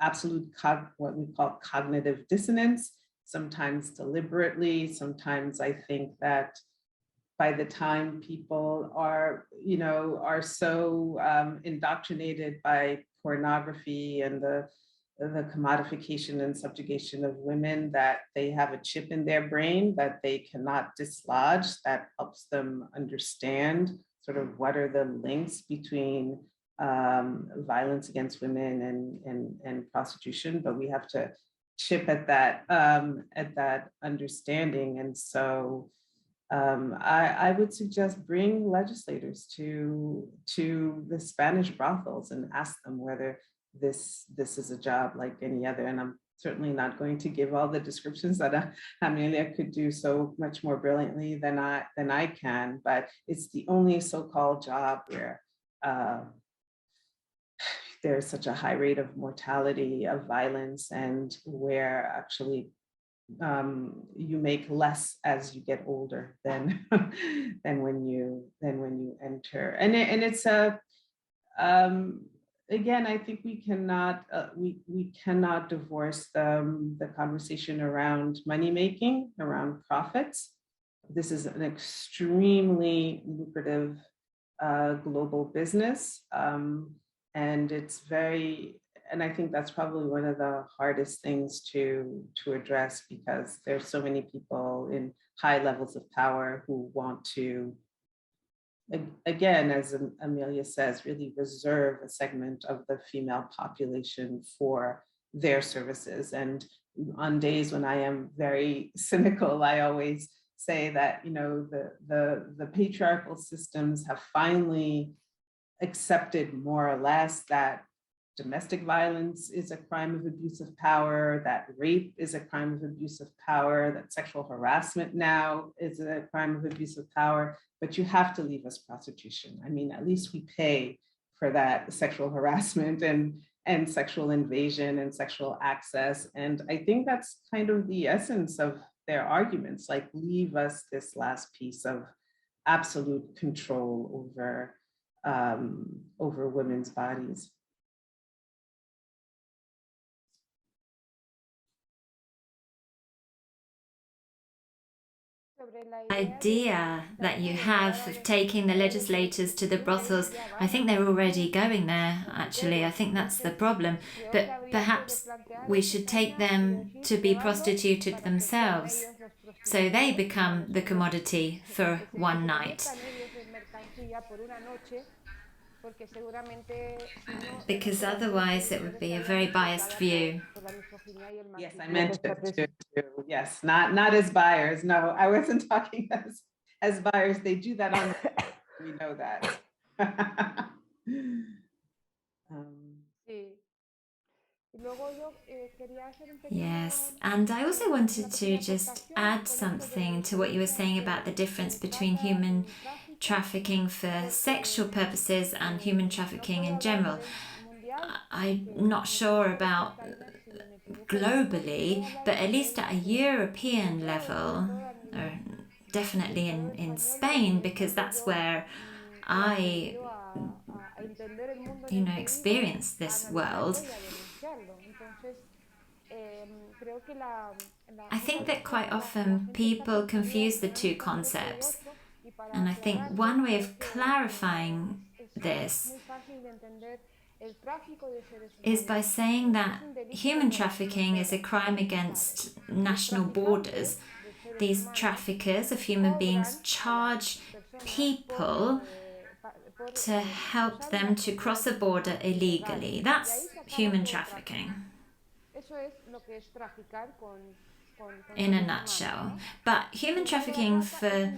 absolute what we call cognitive dissonance, sometimes deliberately. Sometimes I think that by the time people are so indoctrinated by pornography and the commodification and subjugation of women that they have a chip in their brain that they cannot dislodge, that helps them understand sort of what are the links between violence against women and prostitution, but we have to chip at that understanding. And so I would suggest bring legislators to the Spanish brothels and ask them whether this is a job like any other. And I'm certainly not going to give all the descriptions that Amelia could do so much more brilliantly than I can, but it's the only so-called job where there's such a high rate of mortality, of violence, and where actually you make less as you get older than when you enter. And it's a again, I think we cannot divorce the conversation around money making, around profits. This is an extremely lucrative global business. And it's and I think that's probably one of the hardest things to address, because there's so many people in high levels of power who want to again, as Amelia says, really reserve a segment of the female population for their services. And on days when I am very cynical, I always say that, you know, the patriarchal systems have finally accepted more or less that domestic violence is a crime of abuse of power, that rape is a crime of abuse of power, that sexual harassment now is a crime of abuse of power, but you have to leave us prostitution. I mean, at least we pay for that sexual harassment and sexual invasion and sexual access. And I think that's kind of the essence of their arguments, like leave us this last piece of absolute control over women's bodies. Idea that you have of taking the legislators to the brothels, I think they're already going there, actually. I think that's the problem. But perhaps we should take them to be prostituted themselves, so they become the commodity for one night. Because otherwise it would be a very biased view. Yes, I meant to yes, not as buyers. No, I wasn't talking as buyers. They do that on, we know that. Yes, and I also wanted to just add something to what you were saying about the difference between human trafficking for sexual purposes and human trafficking in general. I'm not sure about globally, but at least at a European level, or definitely in Spain, because that's where I, experienced this world. I think that quite often people confuse the two concepts. And I think one way of clarifying this is by saying that human trafficking is a crime against national borders. These traffickers of human beings charge people to help them to cross a border illegally. That's human trafficking in a nutshell. But human trafficking for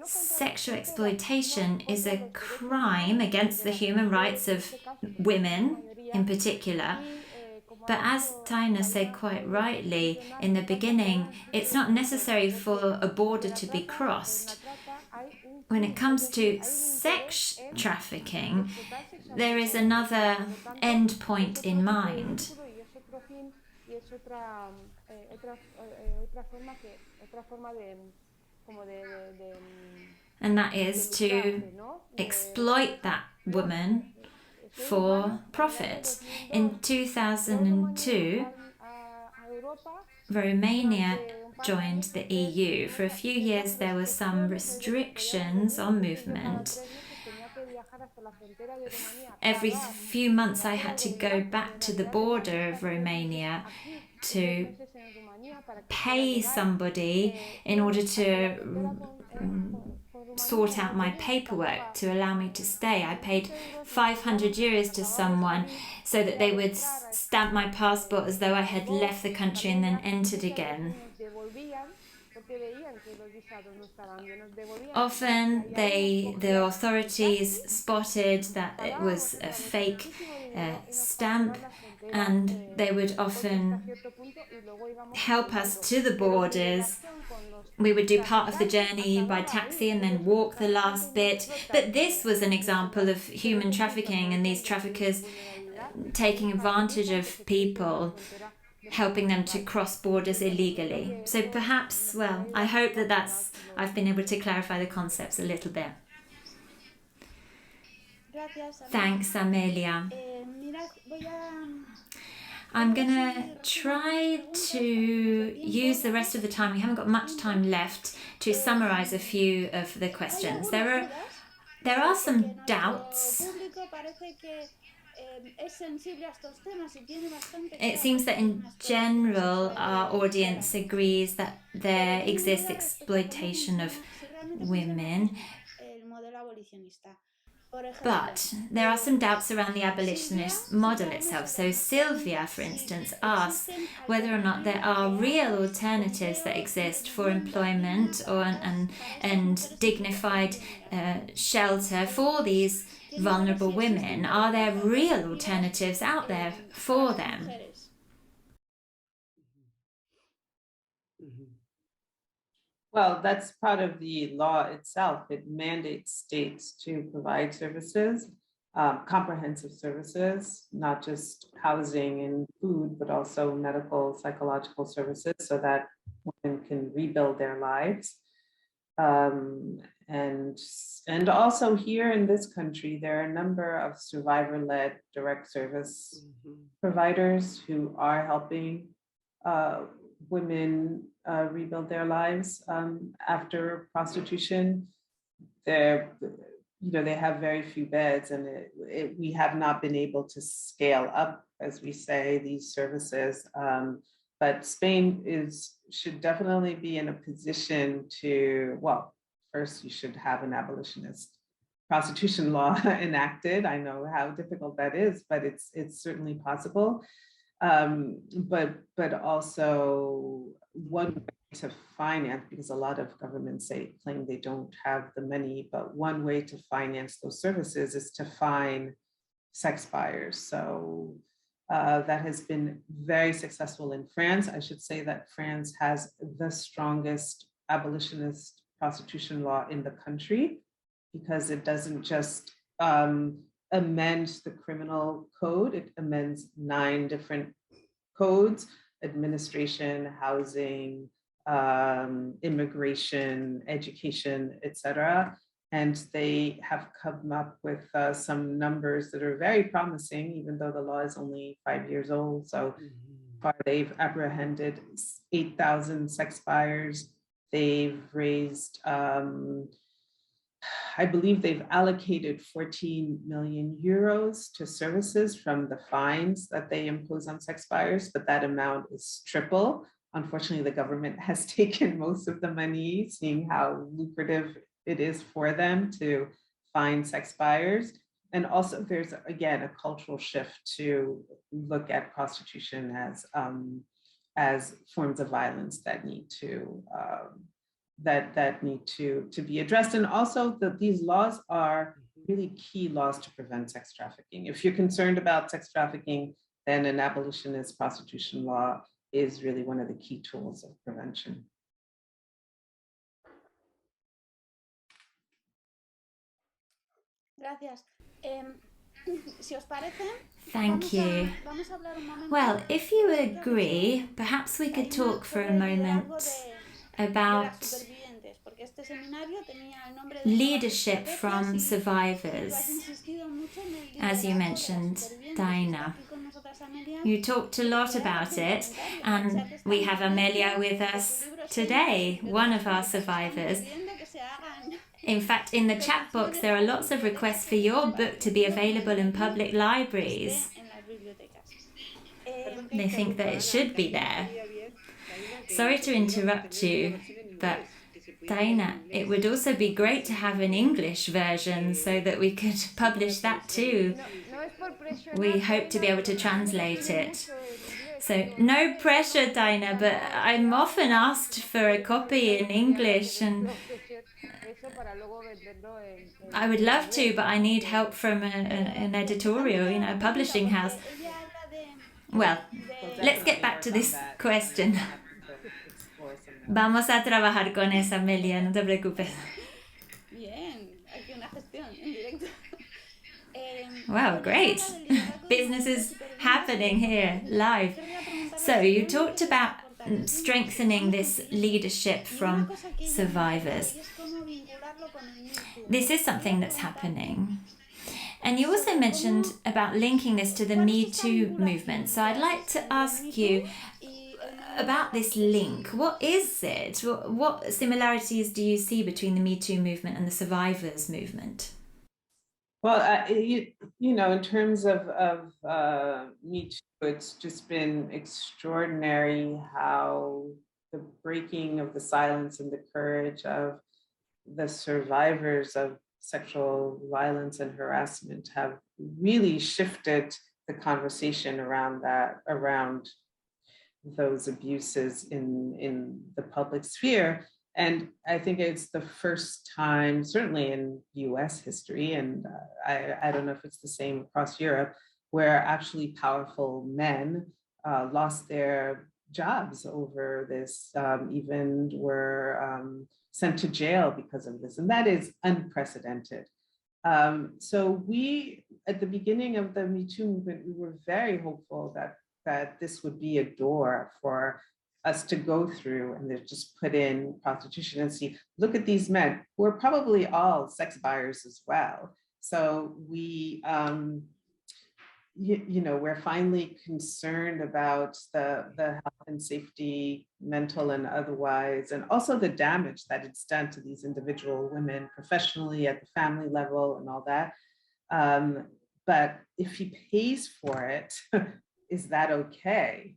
sexual exploitation is a crime against the human rights of women in particular. But as Taina said quite rightly in the beginning, it's not necessary for a border to be crossed. When it comes to sex trafficking, there is another end point in mind. And that is to exploit that woman for profit. In 2002, Romania joined the EU. For a few years there were some restrictions on movement. Every few months I had to go back to the border of Romania to pay somebody in order to sort out my paperwork to allow me to stay. I paid 500 euros to someone so that they would stamp my passport as though I had left the country and then entered again. Often the authorities spotted that it was a fake stamp, and they would often help us to the borders. We would do part of the journey by taxi and then walk the last bit. But this was an example of human trafficking, and these traffickers taking advantage of people, helping them to cross borders illegally. So perhaps, well, I hope that I've been able to clarify the concepts a little bit. Thanks, Amelia. I'm going to try to use the rest of the time. We haven't got much time left to summarize a few of the questions. There are some doubts. It seems that in general our audience agrees that there exists exploitation of women. abolicionista. Por ejemplo, But there are some doubts around the abolitionist model itself. So Sylvia, for instance, asks whether or not there are real alternatives that exist for employment and dignified shelter for these vulnerable women. Are there real alternatives out there for them? Well, that's part of the law itself. It mandates states to provide services, comprehensive services, not just housing and food, but also medical, psychological services so that women can rebuild their lives. And also here in this country, there are a number of survivor-led direct service providers who are helping women rebuild their lives after prostitution. They have very few beds, and we have not been able to scale up, as we say, these services. But Spain should definitely be in a position to, well, first you should have an abolitionist prostitution law enacted. I know how difficult that is, but it's certainly possible. But also one way to finance, because a lot of governments claim they don't have the money, but one way to finance those services is to fine sex buyers. So that has been very successful in France. I should say that France has the strongest abolitionist prostitution law in the country, because it doesn't just amend the criminal code, it amends 9 different codes: administration, housing, immigration, education, etc. And they have come up with some numbers that are very promising, even though the law is only 5 years old. So far, they've apprehended 8,000 sex buyers. They've raised, I believe they've allocated 14 million euros to services from the fines that they impose on sex buyers, but that amount is triple. Unfortunately, the government has taken most of the money, seeing how lucrative it is for them to fine sex buyers. And also there's, again, a cultural shift to look at prostitution as forms of violence that need to be addressed. And also these laws are really key laws to prevent sex trafficking. If you're concerned about sex trafficking, then an abolitionist prostitution law is really one of the key tools of prevention. Gracias. Si os parece, Thank you. vamos a hablar un momento. Well, if you agree, perhaps we could talk for a moment about leadership from survivors. As you mentioned, Taina, you talked a lot about it, and we have Amelia with us today, one of our survivors. In fact, in the chat box, there are lots of requests for your book to be available in public libraries. They think that it should be there. Sorry to interrupt you, but Taina, it would also be great to have an English version so that we could publish that too. We hope to be able to translate it. So no pressure, Taina, but I'm often asked for a copy in English, and I would love to, but I need help from an editorial, a publishing house. Well, let's get back to this question. Vamos a trabajar con esa, Amelia, no te preocupes. Bien, aquí una gestión en directo. Wow, great. Business is happening here, live. So you talked about strengthening this leadership from survivors. This is something that's happening. And you also mentioned about linking this to the Me Too movement. So I'd like to ask you about this link. What is it? What similarities do you see between the Me Too movement and the survivors movement? Well, in terms of Me Too, it's just been extraordinary how the breaking of the silence and the courage of the survivors of sexual violence and harassment have really shifted the conversation around around those abuses in the public sphere. And I think it's the first time, certainly in US history, and I don't know if it's the same across Europe, where actually powerful men lost their jobs over this, even were sent to jail because of this. And that is unprecedented. So we, at the beginning of the Me Too movement, we were very hopeful that this would be a door for us to go through and then just put in prostitution and see, look at these men who are probably all sex buyers as well. So we, we're finally concerned about the health and safety, mental and otherwise, and also the damage that it's done to these individual women professionally at the family level and all that. But if he pays for it, is that okay?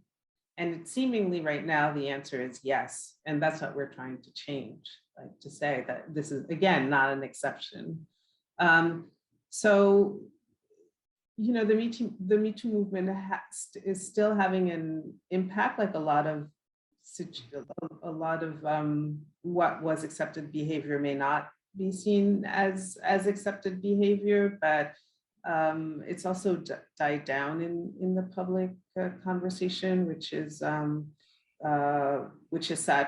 And seemingly right now, the answer is yes. And that's what we're trying to change, like to say that this is, again, not an exception. So, the Me Too movement is still having an impact, like a lot of what was accepted behavior may not be seen as accepted behavior, but it's also died down in the public conversation, which is sad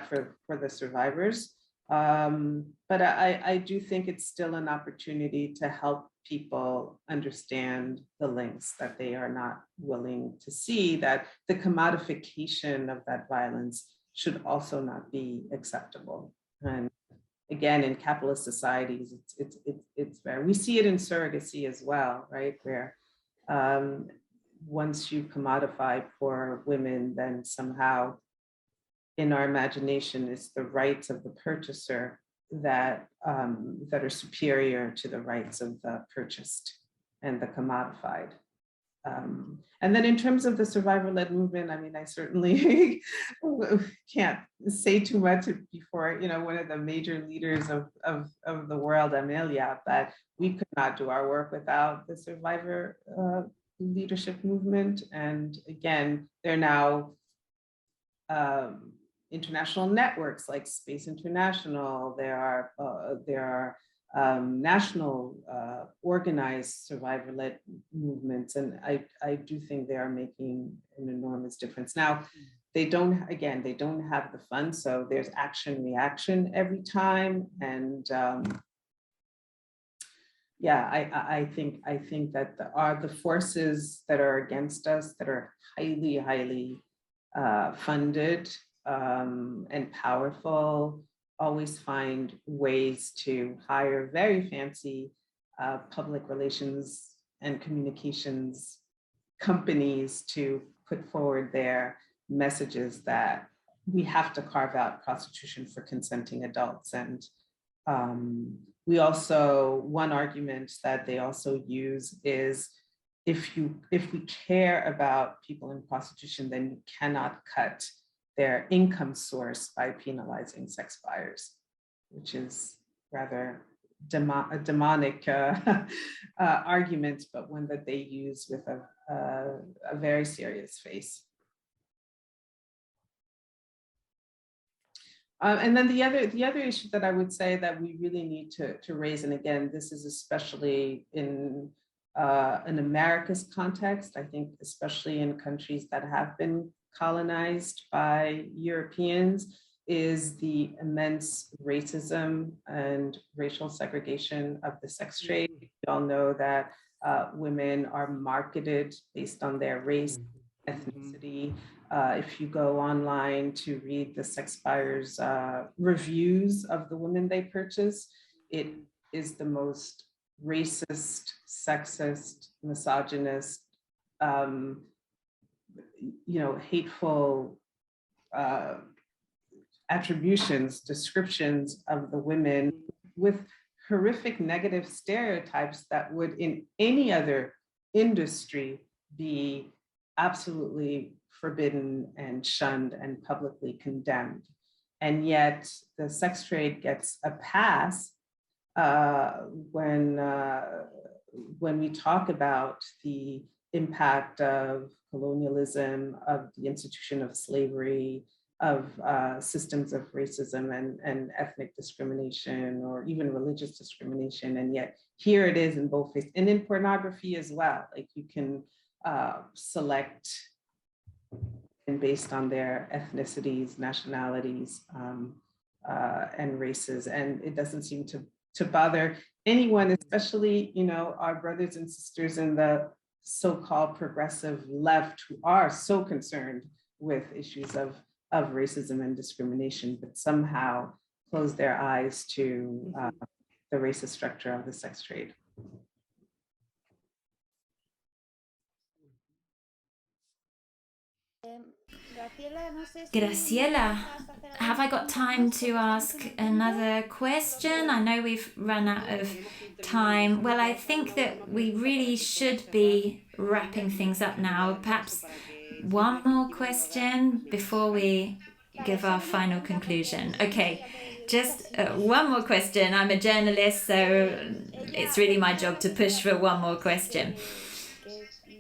for the survivors. But I do think it's still an opportunity to help people understand the links that they are not willing to see, that the commodification of that violence should also not be acceptable. And again, in capitalist societies, it's very, we see it in surrogacy as well, right? Where once you commodify poor women, then somehow in our imagination it's the rights of the purchaser that are superior to the rights of the purchased and the commodified. And then in terms of the survivor-led movement, I mean, I certainly can't say too much before, one of the major leaders of the world, Amelia, but we could not do our work without the survivor leadership movement. And again, they're now international networks like Space International. There are national organized survivor-led movements, and I do think they are making an enormous difference. Now, they don't have the funds, so there's action reaction every time, and I think that the forces that are against us, that are highly funded and powerful, always find ways to hire very fancy public relations and communications companies to put forward their messages that we have to carve out prostitution for consenting adults. And we also, one argument that they also use is, if we care about people in prostitution, then you cannot cut their income source by penalizing sex buyers, which is rather a demonic argument, but one that they use with a very serious face. And then the other issue that I would say that we really need to raise, and again, this is especially in America's context, I think especially in countries that have been colonized by Europeans, is the immense racism and racial segregation of the sex trade. We all know that women are marketed based on their race, ethnicity. If you go online to read the sex buyers' reviews of the women they purchase, it is the most racist, sexist, misogynist, hateful attributions, descriptions of the women with horrific negative stereotypes that would in any other industry be absolutely forbidden and shunned and publicly condemned. And yet the sex trade gets a pass when we talk about the impact of colonialism, of the institution of slavery, of systems of racism and ethnic discrimination, or even religious discrimination. And yet here it is in boldface, and in pornography as well. Like you can select, and based on their ethnicities, nationalities, and races. And it doesn't seem to bother anyone, especially, you know, our brothers and sisters in the so-called progressive left who are so concerned with issues of racism and discrimination, but somehow close their eyes to the racist structure of the sex trade. Graciela, have I got time to ask another question? I know we've run out of time. Well, I think that we really should be wrapping things up now. Perhaps one more question before we give our final conclusion. Okay, just one more question. I'm a journalist, so it's really my job to push for one more question.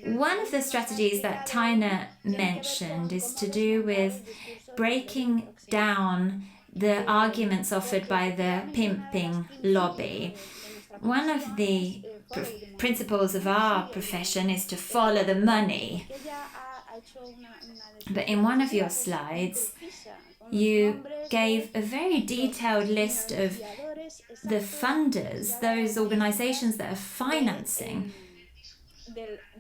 One of the strategies that Taina mentioned is to do with breaking down the arguments offered by the pimping lobby. One of the principles of our profession is to follow the money. But in one of your slides, you gave a very detailed list of the funders, those organizations that are financing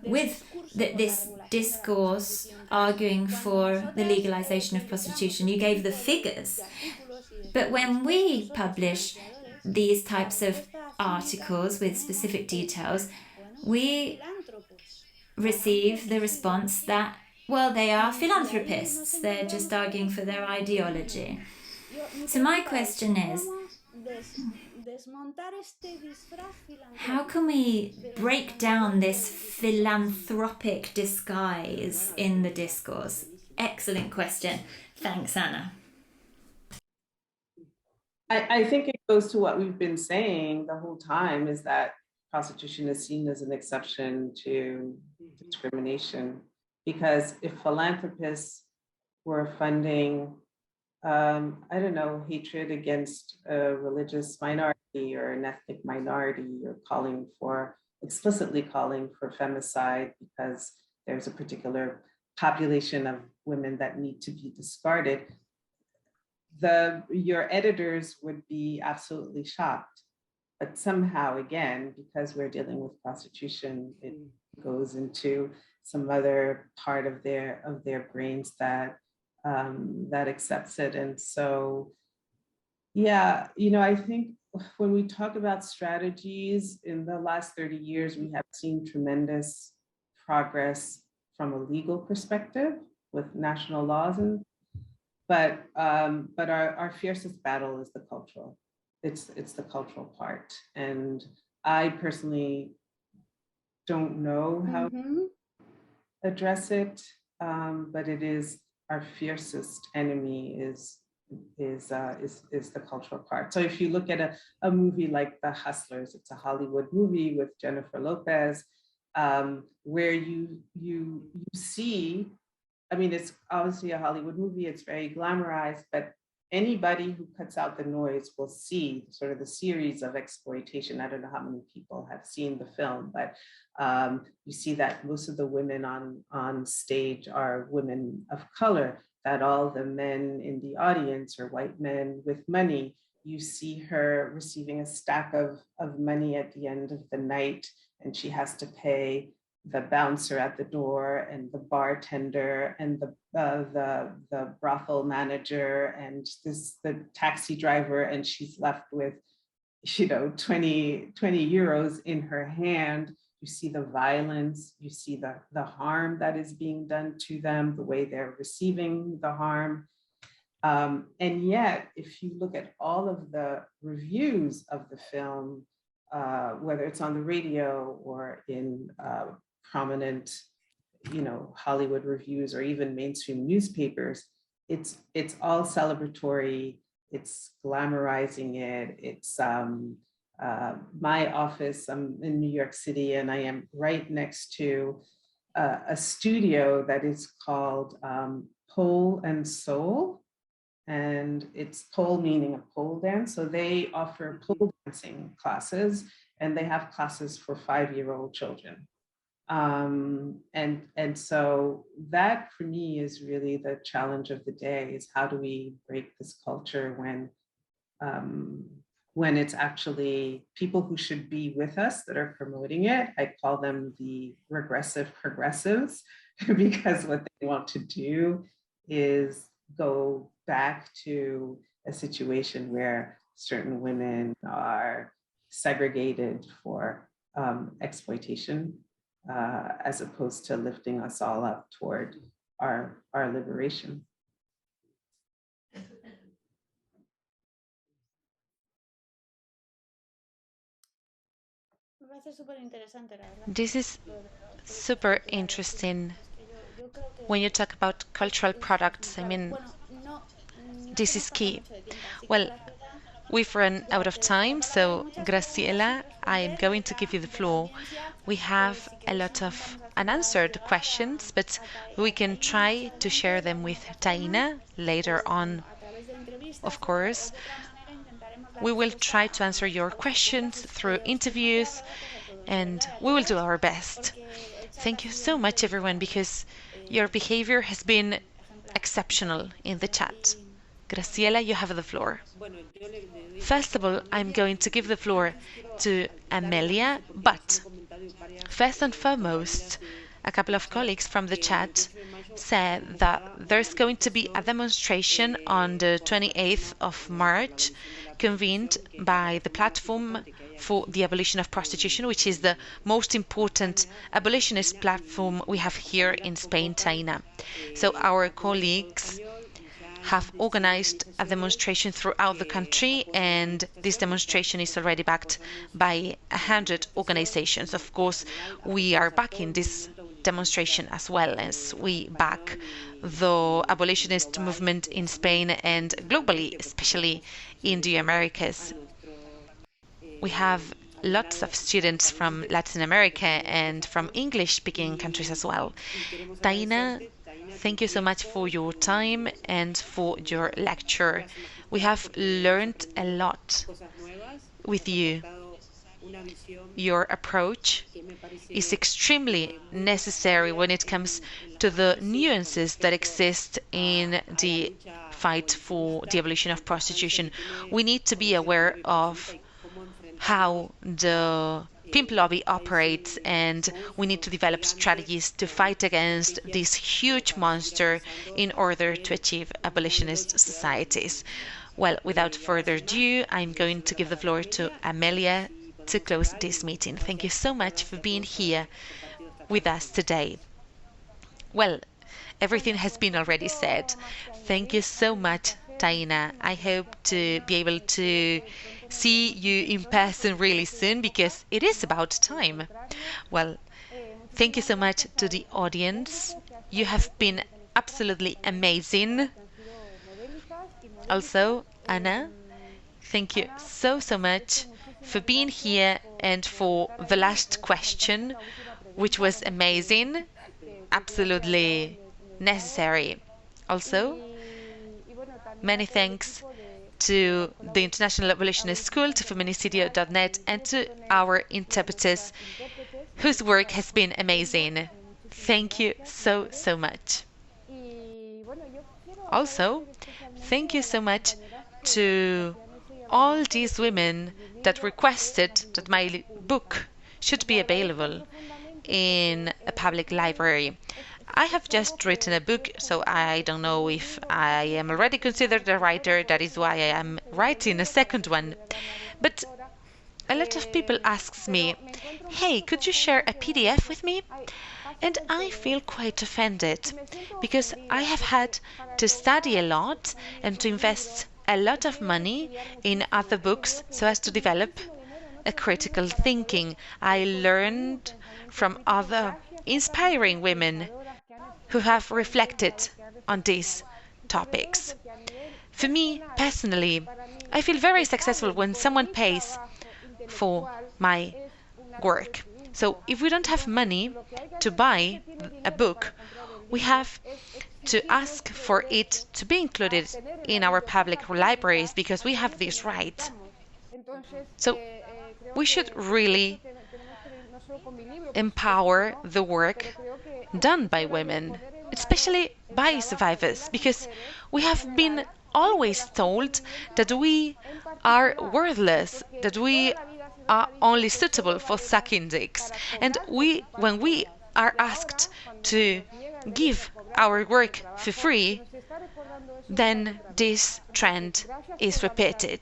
with this discourse arguing for the legalization of prostitution. You gave the figures. But when we publish these types of articles with specific details, we receive the response that, well, they are philanthropists. They're just arguing for their ideology. So my question is, how can we break down this philanthropic disguise in the discourse? Excellent question. Thanks, Anna. I think it goes to what we've been saying the whole time, is that prostitution is seen as an exception to discrimination. Because if philanthropists were funding I don't know, hatred against a religious minority or an ethnic minority, or explicitly calling for femicide because there's a particular population of women that need to be discarded, your editors would be absolutely shocked. But somehow, again, because we're dealing with prostitution, it goes into some other part of their brains that accepts it. And so, yeah, you know, I think when we talk about strategies in the last 30 years, we have seen tremendous progress from a legal perspective with national laws, but our fiercest battle is the cultural. It's the cultural part. And I personally don't know how to address it, but it is our fiercest enemy is the cultural part. So if you look at a movie like The Hustlers, it's a Hollywood movie with Jennifer Lopez, where you see, I mean, it's obviously a Hollywood movie, it's very glamorized, but anybody who cuts out the noise will see sort of the series of exploitation. I don't know how many people have seen the film, but you see that most of the women on stage are women of color, that all the men in the audience are white men with money. You see her receiving a stack of money at the end of the night, and she has to pay the bouncer at the door and the bartender and the brothel manager and the taxi driver, and she's left with, you know, 20 euros in her hand. You see the violence, you see the harm that is being done to them, the way they're receiving the harm. And yet, if you look at all of the reviews of the film, whether it's on the radio or in prominent, you know, Hollywood reviews or even mainstream newspapers, it's all celebratory, it's glamorizing it, it's my office, I'm in New York City, and I am right next to a studio that is called Pole and Soul. And it's pole meaning a pole dance. So they offer pole dancing classes, and they have classes for 5-year-old children. And so that for me is really the challenge of the day, is how do we break this culture when it's actually people who should be with us that are promoting it. I call them the regressive progressives, because what they want to do is go back to a situation where certain women are segregated for exploitation, as opposed to lifting us all up toward our liberation. This is super interesting. When you talk about cultural products, I mean, this is key. Well, we've run out of time, so Graciela, I'm going to give you the floor. We have a lot of unanswered questions, but we can try to share them with Taina later on. Of course, we will try to answer your questions through interviews, and we will do our best. Thank you so much, everyone, because your behavior has been exceptional in the chat. Graciela, you have the floor. First of all, I'm going to give the floor to Amelia, but first and foremost, a couple of colleagues from the chat said that there's going to be a demonstration on the 28th of March convened by the Platform for the Abolition of Prostitution, which is the most important abolitionist platform we have here in Spain, Taina. So our colleagues have organized a demonstration throughout the country, and this demonstration is already backed by 100 organizations. Of course, we are backing this demonstration as well as we back the abolitionist movement in Spain and globally, especially in the Americas. We have lots of students from Latin America and from English-speaking countries as well. Taina, thank you so much for your time and for your lecture. We have learned a lot with you. Your approach is extremely necessary when it comes to the nuances that exist in the fight for the abolition of prostitution. We need to be aware of how the pimp lobby operates, and we need to develop strategies to fight against this huge monster in order to achieve abolitionist societies. Well, without further ado, I'm going to give the floor to Amelia to close this meeting. Thank you so much for being here with us today. Well, everything has been already said. Thank you so much, Taina. I hope to be able to see you in person really soon, because it is about time. Well, thank you so much to the audience. You have been absolutely amazing. Also, Anna, thank you so much for being here and for the last question, which was amazing, absolutely necessary. Also, many thanks to the International Abolitionist School, to feminicidio.net, and to our interpreters, whose work has been amazing. Thank you so much. Also, thank you so much to all these women that requested that my book should be available in a public library. I have just written a book, so I don't know if I am already considered a writer. That is why I am writing a second one. But a lot of people ask me, hey, could you share a PDF with me? And I feel quite offended, because I have had to study a lot and to invest a lot of money in other books so as to develop a critical thinking. I learned from other inspiring women who have reflected on these topics. For me, personally, I feel very successful when someone pays for my work. So if we don't have money to buy a book, we have to ask for it to be included in our public libraries because we have this right. So we should really empower the work done by women, especially by survivors, because we have been always told that we are worthless, that we are only suitable for sucking dicks. And when we are asked to give our work for free, then this trend is repeated.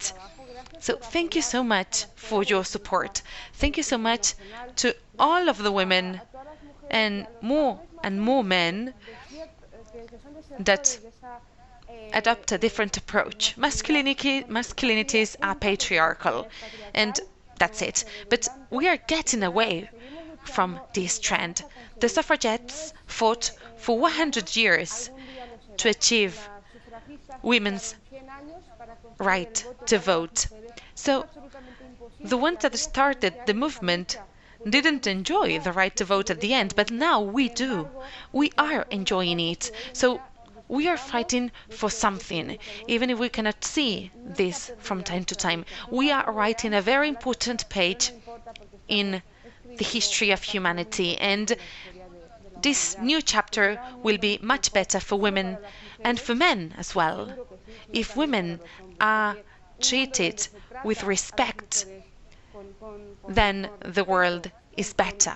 So thank you so much for your support. Thank you so much to all of the women and more men that adopt a different approach. Masculinities are patriarchal, and that's it. But we are getting away from this trend. The suffragettes fought for 100 years to achieve women's right to vote. So the ones that started the movement didn't enjoy the right to vote at the end, but now we do. We are enjoying it. So we are fighting for something, even if we cannot see this from time to time. We are writing a very important page in the history of humanity, and this new chapter will be much better for women and for men as well. If women are treated with respect, then the world is better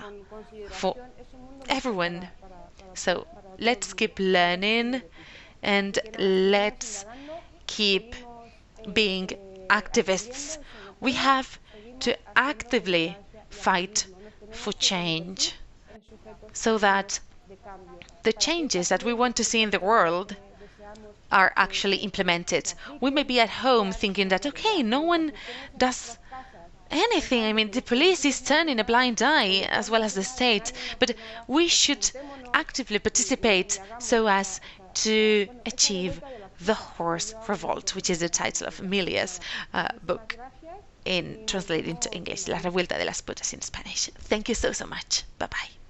for everyone. So let's keep learning and let's keep being activists. We have to actively fight for change so that the changes that we want to see in the world are actually implemented. We may be at home thinking that, okay, no one does anything. I mean, the police is turning a blind eye as well as the state, but we should actively participate so as to achieve the Horse Revolt, which is the title of Amelia's book, translated into English, La Revuelta de las Putas in Spanish. Thank you so much. Bye-bye.